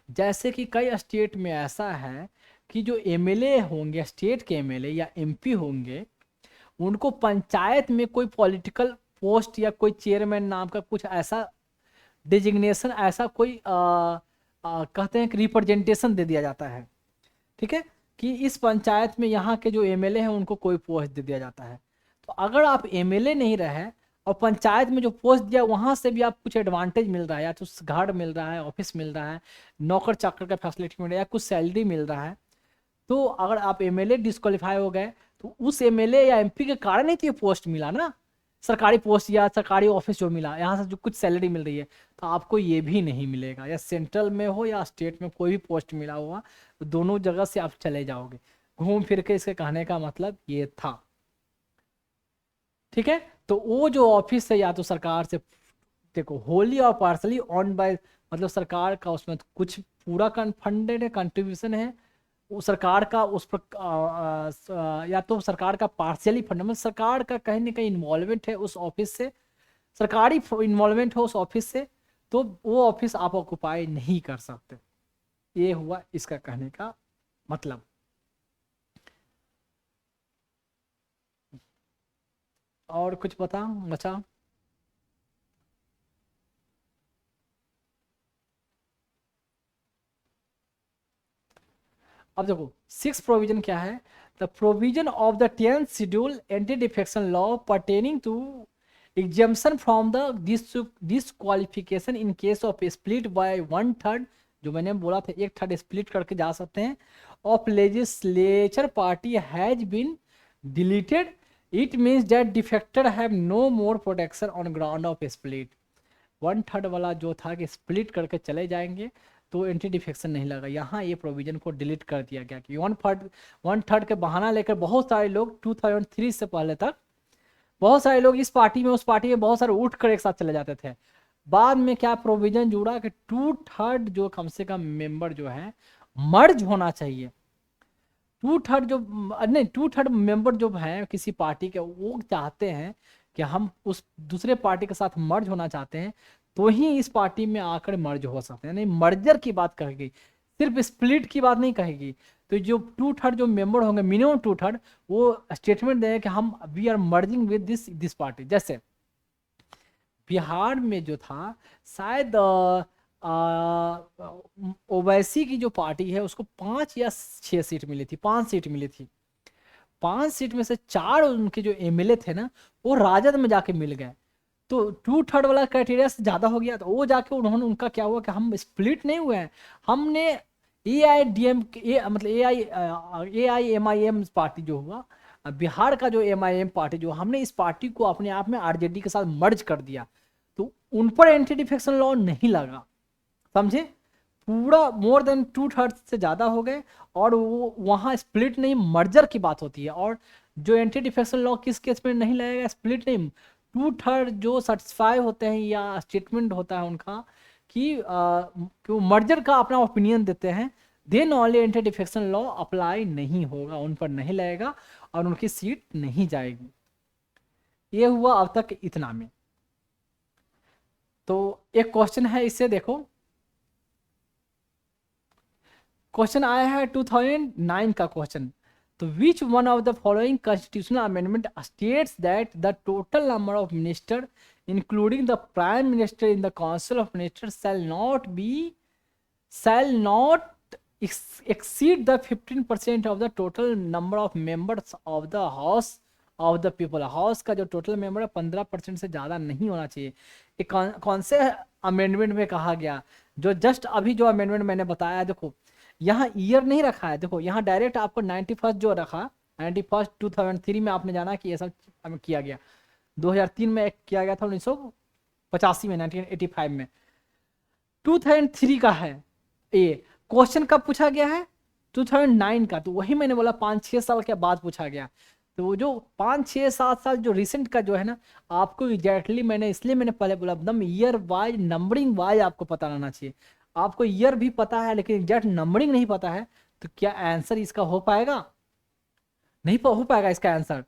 जैसे कि कई स्टेट में ऐसा है कि जो एमएलए होंगे, स्टेट के एमएलए या एमपी होंगे, उनको पंचायत में कोई पॉलिटिकल पोस्ट या कोई चेयरमैन नाम का कुछ ऐसा डिजिग्नेशन, ऐसा कोई कहते हैं कि रिप्रेजेंटेशन दे दिया जाता है, ठीक है, कि इस पंचायत में यहाँ के जो एमएलए हैं उनको कोई पोस्ट दे दिया जाता है। तो अगर आप एमएलए नहीं रहे और पंचायत में जो पोस्ट दिया वहाँ से भी आप कुछ एडवांटेज मिल रहा है, या तो घर मिल रहा है, ऑफिस मिल रहा है, नौकर चाकर का फैसिलिटी मिल रहा है, या कुछ सैलरी मिल रहा है, तो अगर आप एमएलए डिस्क्वालीफाई हो गए तो उस एमएलए या एमपी के कारण ही तो ये पोस्ट मिला ना, सरकारी पोस्ट या सरकारी ऑफिस जो मिला, यहाँ से जो कुछ सैलरी मिल रही है, तो आपको ये भी नहीं मिलेगा। या सेंट्रल में हो या स्टेट में कोई भी पोस्ट मिला हुआ, तो दोनों जगह से आप चले जाओगे। घूम फिर के इसके कहने का मतलब ये था, ठीक है। तो वो जो ऑफिस है या तो सरकार से, देखो Holi or partly on bye, मतलब सरकार का उसमें कुछ पूरा फंडेड है, कंट्रीब्यूशन है, वो सरकार का उस पर या तो सरकार का पार्शियली फंड, मतलब सरकार का कहीं ना कहीं इन्वॉल्वमेंट है उस ऑफिस से, सरकारी इन्वॉल्वमेंट हो उस ऑफिस से, तो वो ऑफिस आप ऑक्युपाई नहीं कर सकते। ये हुआ इसका कहने का मतलब। और कुछ बता बचा? अब देखो 6 प्रोविजन क्या है, the provision of the 10th schedule anti defection law pertaining to exemption from the disqualification in case of split by 1/3, जो मैंने बोला था 1/3 स्प्लिट करके जा सकते हैं, of legislature party has been deleted, it means that defected have no more protection on ground of split. 1/3 वाला जो था कि स्प्लिट करके चले जाएंगे तो एंटी डिफेक्शन नहीं लगा। यहाँ ये प्रोविजन को डिलीट कर दिया गया कि 1/3 के बहाना लेकर बहुत सारे लोग 2003 से पहले तक बहुत सारे लोग इस पार्टी में उस पार्टी में बहुत सारे उठ कर एक साथ चले जाते थे। बाद में क्या प्रोविजन जुड़ा कि 2/3 जो कम से कम मेंबर जो है मर्ज होना चाहिए। 2/3 जो नहीं 2/3 मेंबर जो है किसी पार्टी के वो चाहते हैं कि हम उस दूसरे पार्टी के साथ मर्ज होना चाहते हैं तो ही इस पार्टी में आकर मर्ज हो सकते हैं। नहीं मर्जर की बात कहेगी, सिर्फ स्प्लिट की बात नहीं कहेगी। तो जो 2/3 जो मेंबर होंगे मिनिमम 2/3 वो स्टेटमेंट देंगे कि हम we are merging with this party. जैसे बिहार में जो था शायद ओवैसी की जो पार्टी है उसको 5 या 6 सीट मिली थी, 5 सीट मिली थी। 5 सीट में से 4 उनके जो एमएलए थे ना वो राजद में जाके मिल गए। तो 2/3 वाला क्राइटेरिया से ज्यादा हो गया तो वो जाके उन्होंने उनका क्या हुआ कि हम स्प्लिट नहीं हुए हैं, हमने मतलब AIMIM पार्टी जो हुआ बिहार का जो MIM पार्टी जो हमने इस पार्टी को अपने आप में आरजेडी के साथ मर्ज कर दिया। तो उन पर एंटी डिफेक्शन लॉ नहीं लगा, समझे। पूरा मोर देन 2/3 से ज्यादा हो गए और वो वहां स्प्लिट नहीं मर्जर की बात होती है। और जो एंटी डिफेक्शन लॉ किस केस में नहीं लगेगा, स्प्लिट नहीं 2/3 जो सेटिस्फाई होते हैं या स्टेटमेंट होता है उनका कि वो मर्जर का अपना ओपिनियन देते हैं, then only anti defection law apply नहीं होगा, उन पर नहीं लगेगा और उनकी सीट नहीं जाएगी। ये हुआ अब तक इतना में। तो एक क्वेश्चन है, इससे देखो क्वेश्चन आया है 2009 का क्वेश्चन। तो which one of the following constitutional amendment states that the total number of minister including the prime minister in the council of minister shall not exceed the 15% of the total number of members of the house of the people। House का जो टोटल मेंबर है 15% से ज़्यादा नहीं होना चाहिए। एक कौन से अमेंडमेंट में कहा गया, जो जस्ट अभी जो अमेंडमेंट मैंने बताया, देखो यहाँ ईयर नहीं रखा है, देखो यहाँ डायरेक्ट आपको 91 जो रखा 91 2003 में आपने जाना कि ये सब किया गया। 2003 में एक किया गया था, 1985 में 1985 में 2003 का है। ये क्वेश्चन कब पूछा गया है 2009 का, तो वही मैंने बोला 5-6 साल के बाद पूछा गया। तो वो जो 5-6-7 साल जो रिसेंट का जो है ना, आपको एग्जैक्टली मैंने इसलिए मैंने पहले बोला एकदम ईयर वाइज नंबरिंग वाइज आपको पता रहना चाहिए। आपको ईयर भी पता है लेकिन एग्जैक्ट नंबरिंग नहीं पता है तो क्या आंसर इसका हो पाएगा, नहीं हो पाएगा इसका आंसर।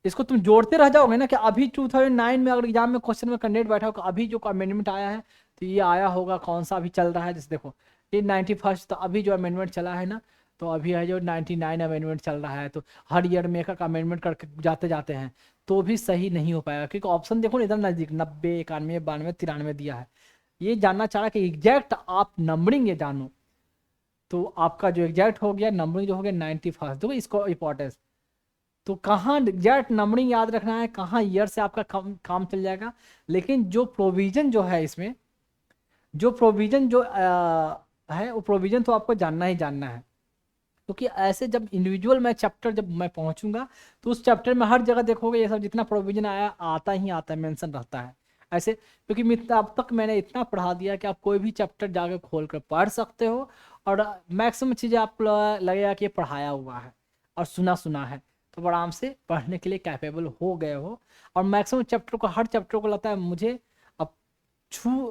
इसको तुम जोड़ते रह जाओगे ना कि अभी 2009 में अगर एग्जाम में क्वेश्चन में कैंडिडेट बैठा होगा अभी जो अमेंडमेंट आया है तो ये आया होगा कौन सा अभी चल रहा है। जैसे देखो ये 91 तो अभी जो अमेंडमेंट चला है ना, तो अभी है जो 99 अमेंडमेंट चल रहा है। तो हर ईयर में एक अमेंडमेंट करके जाते जाते हैं तो भी सही नहीं हो पाएगा, क्योंकि ऑप्शन देखो इधर नजदीक 90, 91, 92, 93 दिया है। ये जानना चाह रहा कि एग्जैक्ट आप नंबरिंग ये जानो, तो आपका जो एग्जैक्ट हो गया नंबरिंग जो हो गया 91। देखो इसको इंपॉर्टेंस तो कहाँ एग्जैक्ट नंबरिंग याद रखना है, कहाँ ईयर से आपका काम चल जाएगा। लेकिन जो प्रोविजन जो है इसमें, जो प्रोविजन जो है वो प्रोविजन तो आपको जानना ही जानना है, क्योंकि ऐसे जब इंडिविजुअल मैं चैप्टर जब मैं पहुंचूंगा तो उस चैप्टर में हर जगह देखोगे ये सब जितना प्रोविजन आया आता ही आता है, मेंशन रहता है ऐसे। क्योंकि अब तक मैंने इतना पढ़ा दिया कि आप कोई भी चैप्टर जाकर खोल कर पढ़ सकते हो और मैक्सिमम चीज़ें आप लगेगा कि पढ़ाया हुआ है और सुना है, तो आराम से पढ़ने के लिए कैपेबल हो गए हो। और मैक्सिमम चैप्टर को हर चैप्टर को लगता है मुझे अब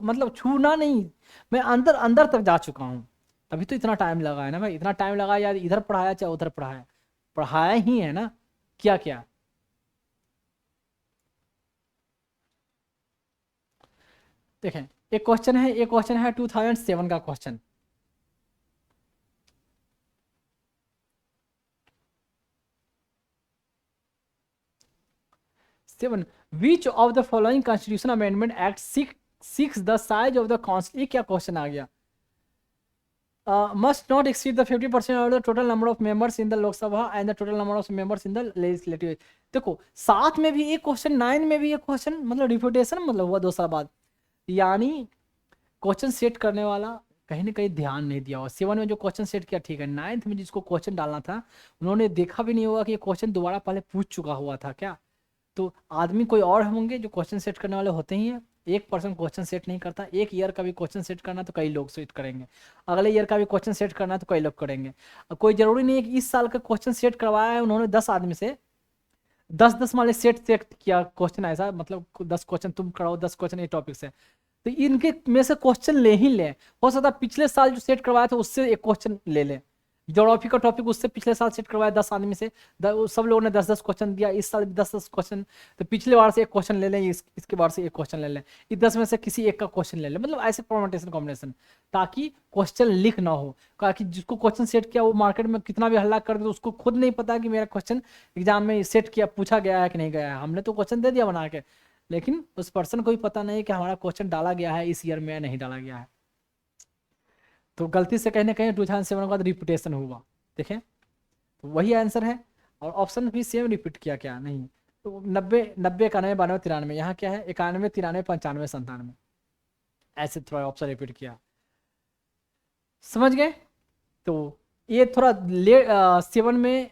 मतलब छूना नहीं, मैं अंदर अंदर तक जा चुका हूँ, तभी तो इतना टाइम लगा है ना भाई। इतना टाइम लगा यार, इधर पढ़ाया चाहे उधर पढ़ाया, पढ़ाया ही है ना, क्या क्या। देखें एक क्वेश्चन है, एक क्वेश्चन है 2007 का question. Seven which of the following constitution amendment act six the size of the council. ये क्या क्वेश्चन आ गया, must not exceed the 50% of the total number of members in the Lok Sabha and the total number of members in the legislative। देखो 7 में भी एक क्वेश्चन, 9 में भी एक क्वेश्चन, मतलब रिपीटेशन मतलब हुआ 2 साल बाद, यानी क्वेश्चन सेट करने वाला कहीं ना कहीं ध्यान नहीं दिया हुआ। 7 में जो क्वेश्चन सेट किया ठीक है, 9th में जिसको क्वेश्चन डालना था उन्होंने देखा भी नहीं होगा कि ये क्वेश्चन दोबारा पहले पूछ चुका हुआ था क्या। तो आदमी कोई और होंगे जो क्वेश्चन सेट करने वाले होते ही हैं, एक पर्सन क्वेश्चन सेट नहीं करता। एक ईयर का भी क्वेश्चन सेट करना तो कई लोग सेट करेंगे, अगले ईयर का भी क्वेश्चन सेट करना तो कई लोग करेंगे। अब कोई जरूरी नहीं है कि इस साल का क्वेश्चन सेट करवाया है उन्होंने 10 आदमी से, 10-10 वाले सेट किया क्वेश्चन, ऐसा मतलब 10 क्वेश्चन तुम कराओ, 10 क्वेश्चन ये टॉपिक से, तो इनके में से क्वेश्चन ले ही ले। हो सकता है पिछले साल जो सेट करवाया था उससे एक क्वेश्चन ले ले, ज्योग्राफी का टॉपिक उससे पिछले साल सेट करवाया 10 आदमी से, सब लोगों ने 10-10 क्वेश्चन दिया, इस साल भी 10-10 क्वेश्चन, तो पिछले बार से एक क्वेश्चन ले लें, इसके बार से एक क्वेश्चन ले लें, इस 10 में से किसी एक का क्वेश्चन ले लें, मतलब ऐसे परम्यूटेशन कॉम्बिनेशन, ताकि क्वेश्चन लीक ना हो। ताकि जिसको क्वेश्चन सेट किया वो मार्केट में कितना भी हल्ला कर दे तो उसको खुद नहीं पता कि मेरा क्वेश्चन एग्जाम में सेट किया, पूछा गया है कि नहीं गया है। हमने तो क्वेश्चन दे दिया बना के, लेकिन उस पर्सन को भी पता नहीं कि हमारा क्वेश्चन डाला गया है इस ईयर में या नहीं डाला गया है। तो गलती से कहीं ना कहीं 2007 के बाद रिपीटेशन हुआ, देखें, तो वही आंसर है। और ऑप्शन भी सेम रिपीट किया क्या नहीं, तो 90 90 91 92 93, यहाँ क्या है 91 93 95 97, ऐसे थोड़ा ऑप्शन रिपीट किया, समझ गए। तो ये थोड़ा लेट 7 में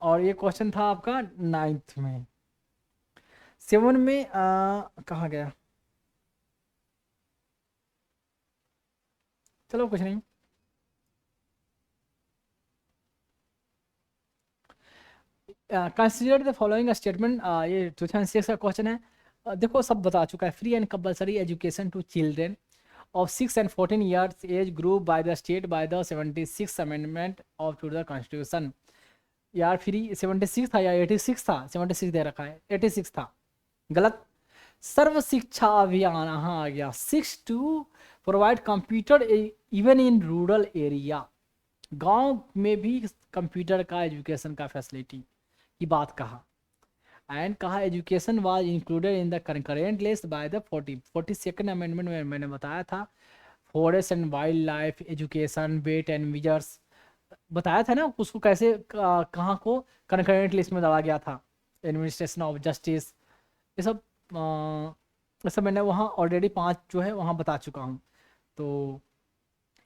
और ये क्वेश्चन था आपका 9th में। 7 में कहाँ गया, चलो कुछ नहीं। कंसिडर द फॉलोइंग स्टेटमेंट, ये 2006 का क्वेश्चन है। देखो सब बता चुका है। Free and compulsory education to children of 6 and 14 years age group by the state by the 76th amendment of to the constitution। यार फ्री 76 था या 86 था, 76 दे रखा है, 86 था, गलत। सर्व शिक्षा अभियान हाँ आ गया। 6 to provide computer even in rural area, गांव में भी कंप्यूटर का एजुकेशन का फैसिलिटी की बात कहा। एंड कहा education was included in the current list by the 42nd amendment में मैंने बताया था। Forest and wild life education, weight and measures बताया था ना, उसको कैसे कहाँ को करेंट लिस्ट में डाला गया था। एडमिनिस्ट्रेशन ऑफ जस्टिस, ये सब ये सब मैंने वहाँ ऑलरेडी 5 जो है वहाँ बता चुका हूँ। तो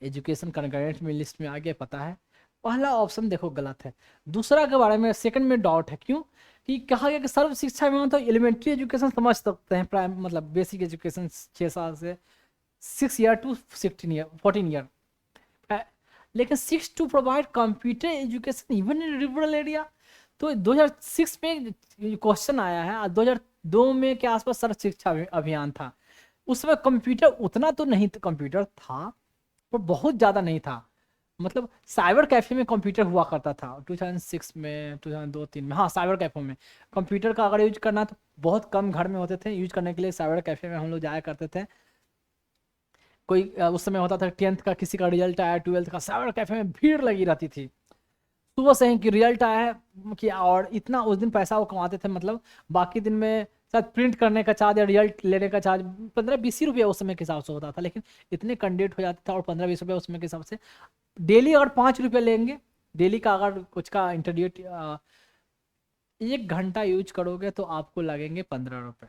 एजुकेशन करेंट में लिस्ट में आ गया, पता है। पहला ऑप्शन देखो गलत है। दूसरा के बारे में सेकंड में डाउट है, क्यों कि कहा गया कि सर्व शिक्षा में तो एलिमेंट्री एजुकेशन समझ सकते हैं, प्राइम मतलब बेसिक एजुकेशन 6 साल से 6 ईयर टू 16 ईयर 14 ईयर, लेकिन 6 to provide computer education even in rural area. तो 2006 में क्वेश्चन आया है और 2002 में के आसपास सर्व शिक्षा अभियान था। उसमें कंप्यूटर उतना तो नहीं, कंप्यूटर था पर बहुत ज़्यादा नहीं था। मतलब साइबर कैफे में कंप्यूटर हुआ करता था 2006 में, 2002-3 में, हाँ साइबर कैफे में कंप्यूटर का अगर यूज करना तो बहुत कम घर में होते थे यूज करने के लिए। साइबर कैफे में हम लोग जाया करते थे। कोई उस समय होता था 10th का किसी का रिजल्ट आया, 12th का, साइबर कैफे में भीड़ लगी रहती थी सुबह से ही कि रिजल्ट आया है कि, और इतना उस दिन पैसा वो कमाते थे, मतलब बाकी दिन में शायद प्रिंट करने का चार्ज या रिजल्ट लेने का चार्ज 15-20 रुपया उस समय के हिसाब से होता था, लेकिन इतने कैंडिडेट हो जाते थे और 15-20 रुपया उस समय के हिसाब से डेली अगर 5 रुपये लेंगे डेली का, अगर कुछ का इंटरव्यू 1 घंटा यूज करोगे तो आपको लगेंगे 15 रुपये।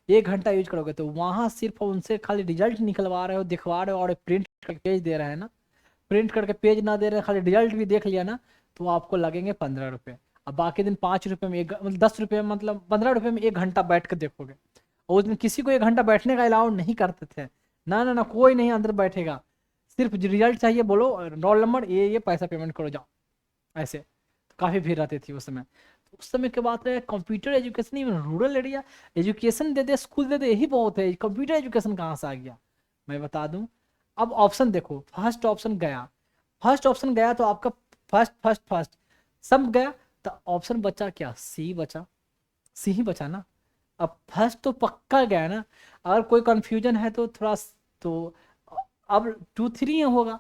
1 घंटा यूज करोगे तो वहाँ सिर्फ उनसे खाली रिजल्ट निकलवा रहे हो, दिखवा रहे हो और प्रिंट करके पेज दे रहे हैं ना, प्रिंट करके पेज ना दे रहे खाली रिजल्ट भी देख लिया ना, तो आपको लगेंगे 15 रुपये। अब बाकी दिन 5 रुपये में मतलब 10 रुपये, मतलब 15 रुपये में 1 घंटा बैठ कर देखोगे। और उस दिन किसी को 1 घंटा बैठने का अलाउ नहीं करते थे, ना ना ना, कोई नहीं अंदर बैठेगा, सिर्फ रिजल्ट चाहिए, बोलो रोल नंबर ये पैसा पेमेंट करो जाओ, ऐसे। तो काफ़ी भीड़ रहती थी उस समय। तो उस समय की बात है computer education even rural area, education दे दे स्कूल दे दे यही बहुत है, कंप्यूटर एजुकेशन कहाँ से आ गया मैं बता दूं। अब ऑप्शन देखो, फर्स्ट ऑप्शन गया, फर्स्ट ऑप्शन गया तो आपका फर्स्ट सब गया, तो ऑप्शन बचा क्या, सी बचा, सी ही बचा ना। अब फर्स्ट तो पक्का गया ना, अगर कोई कंफ्यूजन है तो थोड़ा, तो अब 2 3 होगा,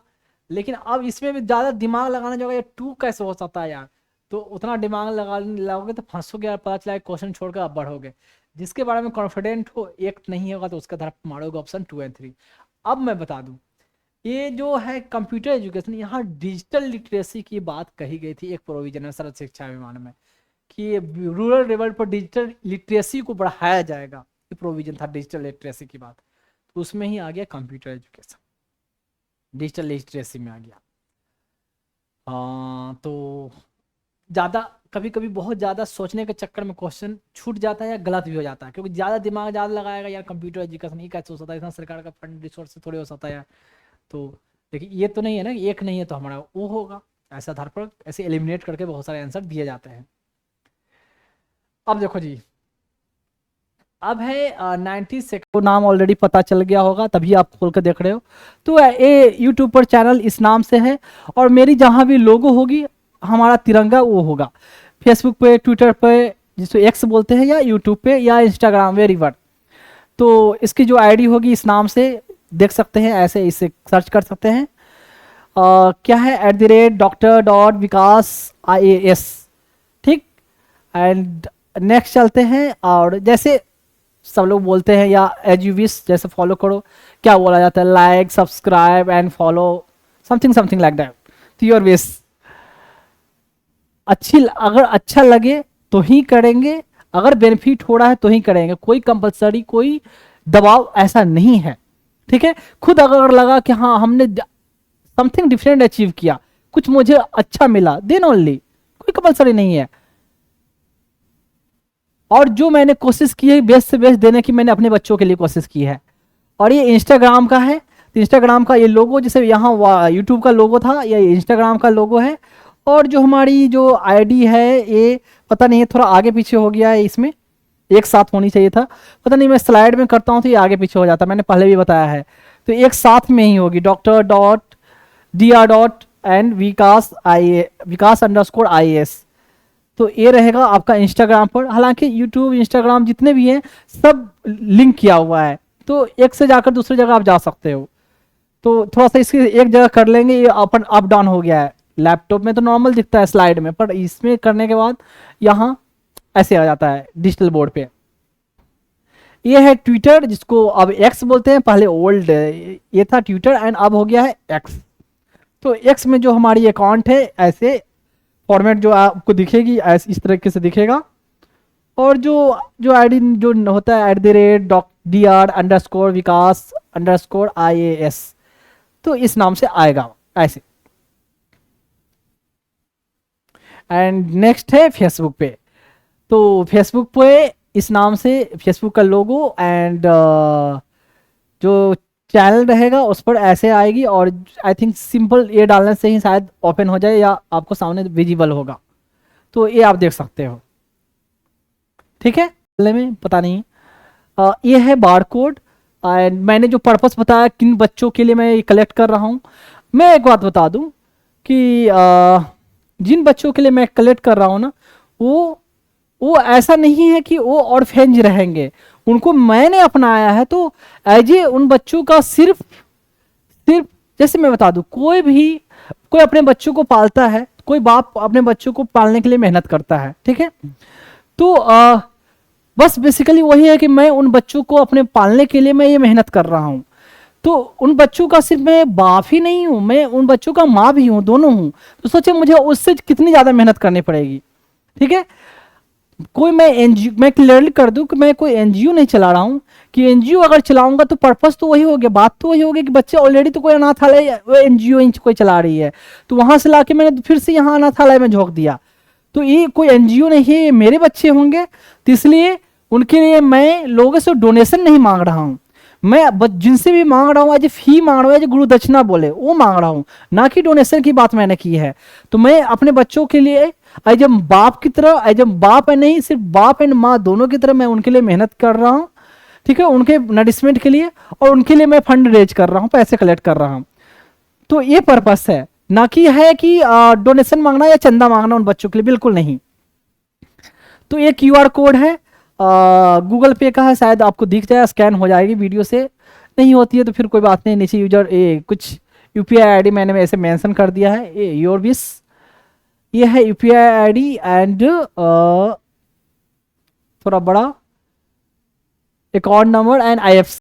लेकिन अब इसमें भी ज़्यादा दिमाग लगाना जो ये 2 कैसे हो सकता है यार। तो उतना दिमाग लगाओगे तो फंसोगे यार, पता चला क्वेश्चन छोड़कर अब बढ़ोगे। जिसके बारे में कॉन्फिडेंट हो एक नहीं होगा तो उसका तरफ मारोगे ऑप्शन 2 और 3। अब मैं बता दूं, ये जो है कंप्यूटर एजुकेशन, यहाँ डिजिटल लिटरेसी की बात कही गई थी एक प्रोविजन है सर्व शिक्षा अभियान में, कि रूरल लेवल पर डिजिटल लिटरेसी को बढ़ाया जाएगा, ये प्रोविजन था डिजिटल लिटरेसी की बात। तो उसमें ही आ गया कंप्यूटर एजुकेशन, डिजिटल लिटरेसी में आ गया। हाँ तो ज़्यादा कभी कभी बहुत ज़्यादा सोचने के चक्कर में क्वेश्चन छूट जाता है या गलत भी हो जाता है, क्योंकि ज़्यादा दिमाग ज़्यादा लगाएगा यार कंप्यूटर एजुकेशन ही कैसे हो सकता है, इतना सरकार का फंड रिसोर्स से थोड़ी हो सकता है यार। तो देखिए ये तो नहीं है ना, एक नहीं है तो हमारा वो होगा, ऐसे आधार पर ऐसे एलिमिनेट करके बहुत सारे आंसर दिए जाते हैं। अब देखो जी, अब है 90 सेकंड, तो नाम ऑलरेडी पता चल गया होगा तभी आप खोल कर देख रहे हो। तो ये यूट्यूब पर चैनल इस नाम से है, और मेरी जहाँ भी लोगो होगी हमारा तिरंगा वो होगा। फेसबुक पे, ट्विटर पे जिसको एक्स बोलते हैं, या यूट्यूब पे या इंस्टाग्राम वेरीवर, तो इसकी जो आईडी होगी इस नाम से देख सकते हैं, ऐसे इसे सर्च कर सकते हैं। क्या है, @Dr.Vikas IAS, ठीक। एंड नेक्स्ट चलते हैं, और जैसे सब लोग बोलते हैं या एज यू विश जैसे फॉलो करो, क्या बोला जाता है, like subscribe and follow, something something like that, तो योर विश। अगर अच्छा लगे तो ही करेंगे, अगर बेनिफिट हो रहा है तो ही करेंगे, कोई कंपलसरी कोई दबाव ऐसा नहीं है, ठीक है। खुद अगर लगा कि हाँ हमने समथिंग डिफरेंट अचीव किया, कुछ मुझे अच्छा मिला, देन ओनली, कोई कंपलसरी नहीं है। और जो मैंने कोशिश की है बेस्ट से बेस्ट देने की, मैंने अपने बच्चों के लिए कोशिश की है। और ये इंस्टाग्राम का है, तो इंस्टाग्राम का ये लोगो, जैसे यहाँ यूट्यूब का लोगो था, ये इंस्टाग्राम का लोगो है। और जो हमारी जो आईडी है ये पता नहीं है, थोड़ा आगे पीछे हो गया है, इसमें एक साथ होनी चाहिए था, पता नहीं मैं स्लाइड में करता हूँ तो ये आगे पीछे हो जाता है, मैंने पहले भी बताया है। तो एक साथ में ही होगी, Dr.Vikas_IAS, तो ये रहेगा आपका इंस्टाग्राम पर। हालांकि यूट्यूब, इंस्टाग्राम जितने भी हैं सब लिंक किया हुआ है, तो एक से जाकर दूसरी जगह आप जा सकते हो। तो थोड़ा सा इसकी एक जगह कर लेंगे, ये अपन अप डाउन हो गया है, लैपटॉप में तो नॉर्मल दिखता है स्लाइड में, पर इसमें करने के बाद यहाँ ऐसे आ जाता है डिजिटल बोर्ड पे। ये है ट्विटर, जिसको अब एक्स बोलते हैं, पहले ओल्ड ये था ट्विटर एंड अब हो गया है एक्स। तो एक्स में जो हमारी अकाउंट है ऐसे फॉर्मेट जो आपको दिखेगी ऐसे इस तरीके से दिखेगा। और जो जो आईडी जो होता है @Dr.Vikas_IAS, तो इस नाम से आएगा ऐसे। एंड नेक्स्ट है फेसबुक पे, तो फेसबुक पे इस नाम से फेसबुक का लोगो एंड जो चैनल रहेगा उस पर ऐसे आएगी, और आई थिंक सिंपल ये डालने से ही शायद ओपन हो जाए या आपको सामने विजिबल होगा, तो ये आप देख सकते हो, ठीक है। में पता नहीं, ये है बार कोड। एंड मैंने जो पर्पस बताया किन बच्चों के लिए मैं ये कलेक्ट कर रहा हूँ, मैं एक बात बता दूं कि जिन बच्चों के लिए मैं कलेक्ट कर रहा हूँ ना, वो ऐसा नहीं है कि वो ऑर्फेंज रहेंगे, उनको मैंने अपनाया है। तो एज ए उन बच्चों का सिर्फ सिर्फ जैसे मैं बता दूं, कोई अपने बच्चों को पालता है, कोई बाप अपने बच्चों को पालने के लिए मेहनत करता है, ठीक है। तो बस बेसिकली वही है कि मैं उन बच्चों को अपने पालने के लिए मैं ये मेहनत कर रहा हूँ। तो उन बच्चों का सिर्फ मैं बाप ही नहीं हूँ, मैं उन बच्चों का माँ भी हूँ, दोनों हूँ। तो सोचे मुझे उससे कितनी ज़्यादा मेहनत करनी पड़ेगी, ठीक है। मैं क्लियरली कर दूं कि मैं कोई एनजीओ नहीं चला रहा हूँ, कि एनजीओ अगर चलाऊंगा तो पर्पस तो वही हो गया, बात तो वही होगी कि बच्चे ऑलरेडी तो कोई अनाथालय वो एनजीओ कोई चला रही है, तो वहां से लाके मैंने फिर से यहाँ अनाथालय में झोंक दिया। तो ये कोई एनजीओ नहीं है, ये मेरे बच्चे होंगे, तो इसलिए उनके लिए मैं लोगों से डोनेशन नहीं मांग रहा हूँ। मैं जिनसे भी मांग रहा हूँ आज फी मांग रहा हूँ, गुरु दक्षिणा बोले वो मांग रहा हूँ, ना कि डोनेशन की बात मैंने की है। तो मैं अपने बच्चों के लिए एज बाप की तरह, एज बाप है नहीं, सिर्फ बाप एंड माँ दोनों की तरह मैं उनके लिए मेहनत कर रहा हूँ, ठीक है, उनके नरिशमेंट के लिए। और उनके लिए मैं फंड रेज कर रहा हूँ, पैसे कलेक्ट कर रहा हूँ। तो ये पर्पस है, ना कि है कि डोनेशन मांगना या चंदा मांगना उन बच्चों के लिए, बिल्कुल नहीं। तो ये क्यूआर कोड है, गूगल पे का है, शायद आपको दिख जाए, स्कैन हो जाएगी वीडियो से, नहीं होती है तो फिर कोई बात नहीं, नीचे यूजर कुछ यूपीआई आईडी मैंने ऐसे मेंशन कर दिया है, ये योर विश। ये है यूपीआई आईडी एंड थोड़ा बड़ा अकाउंट नंबर एंड IFSC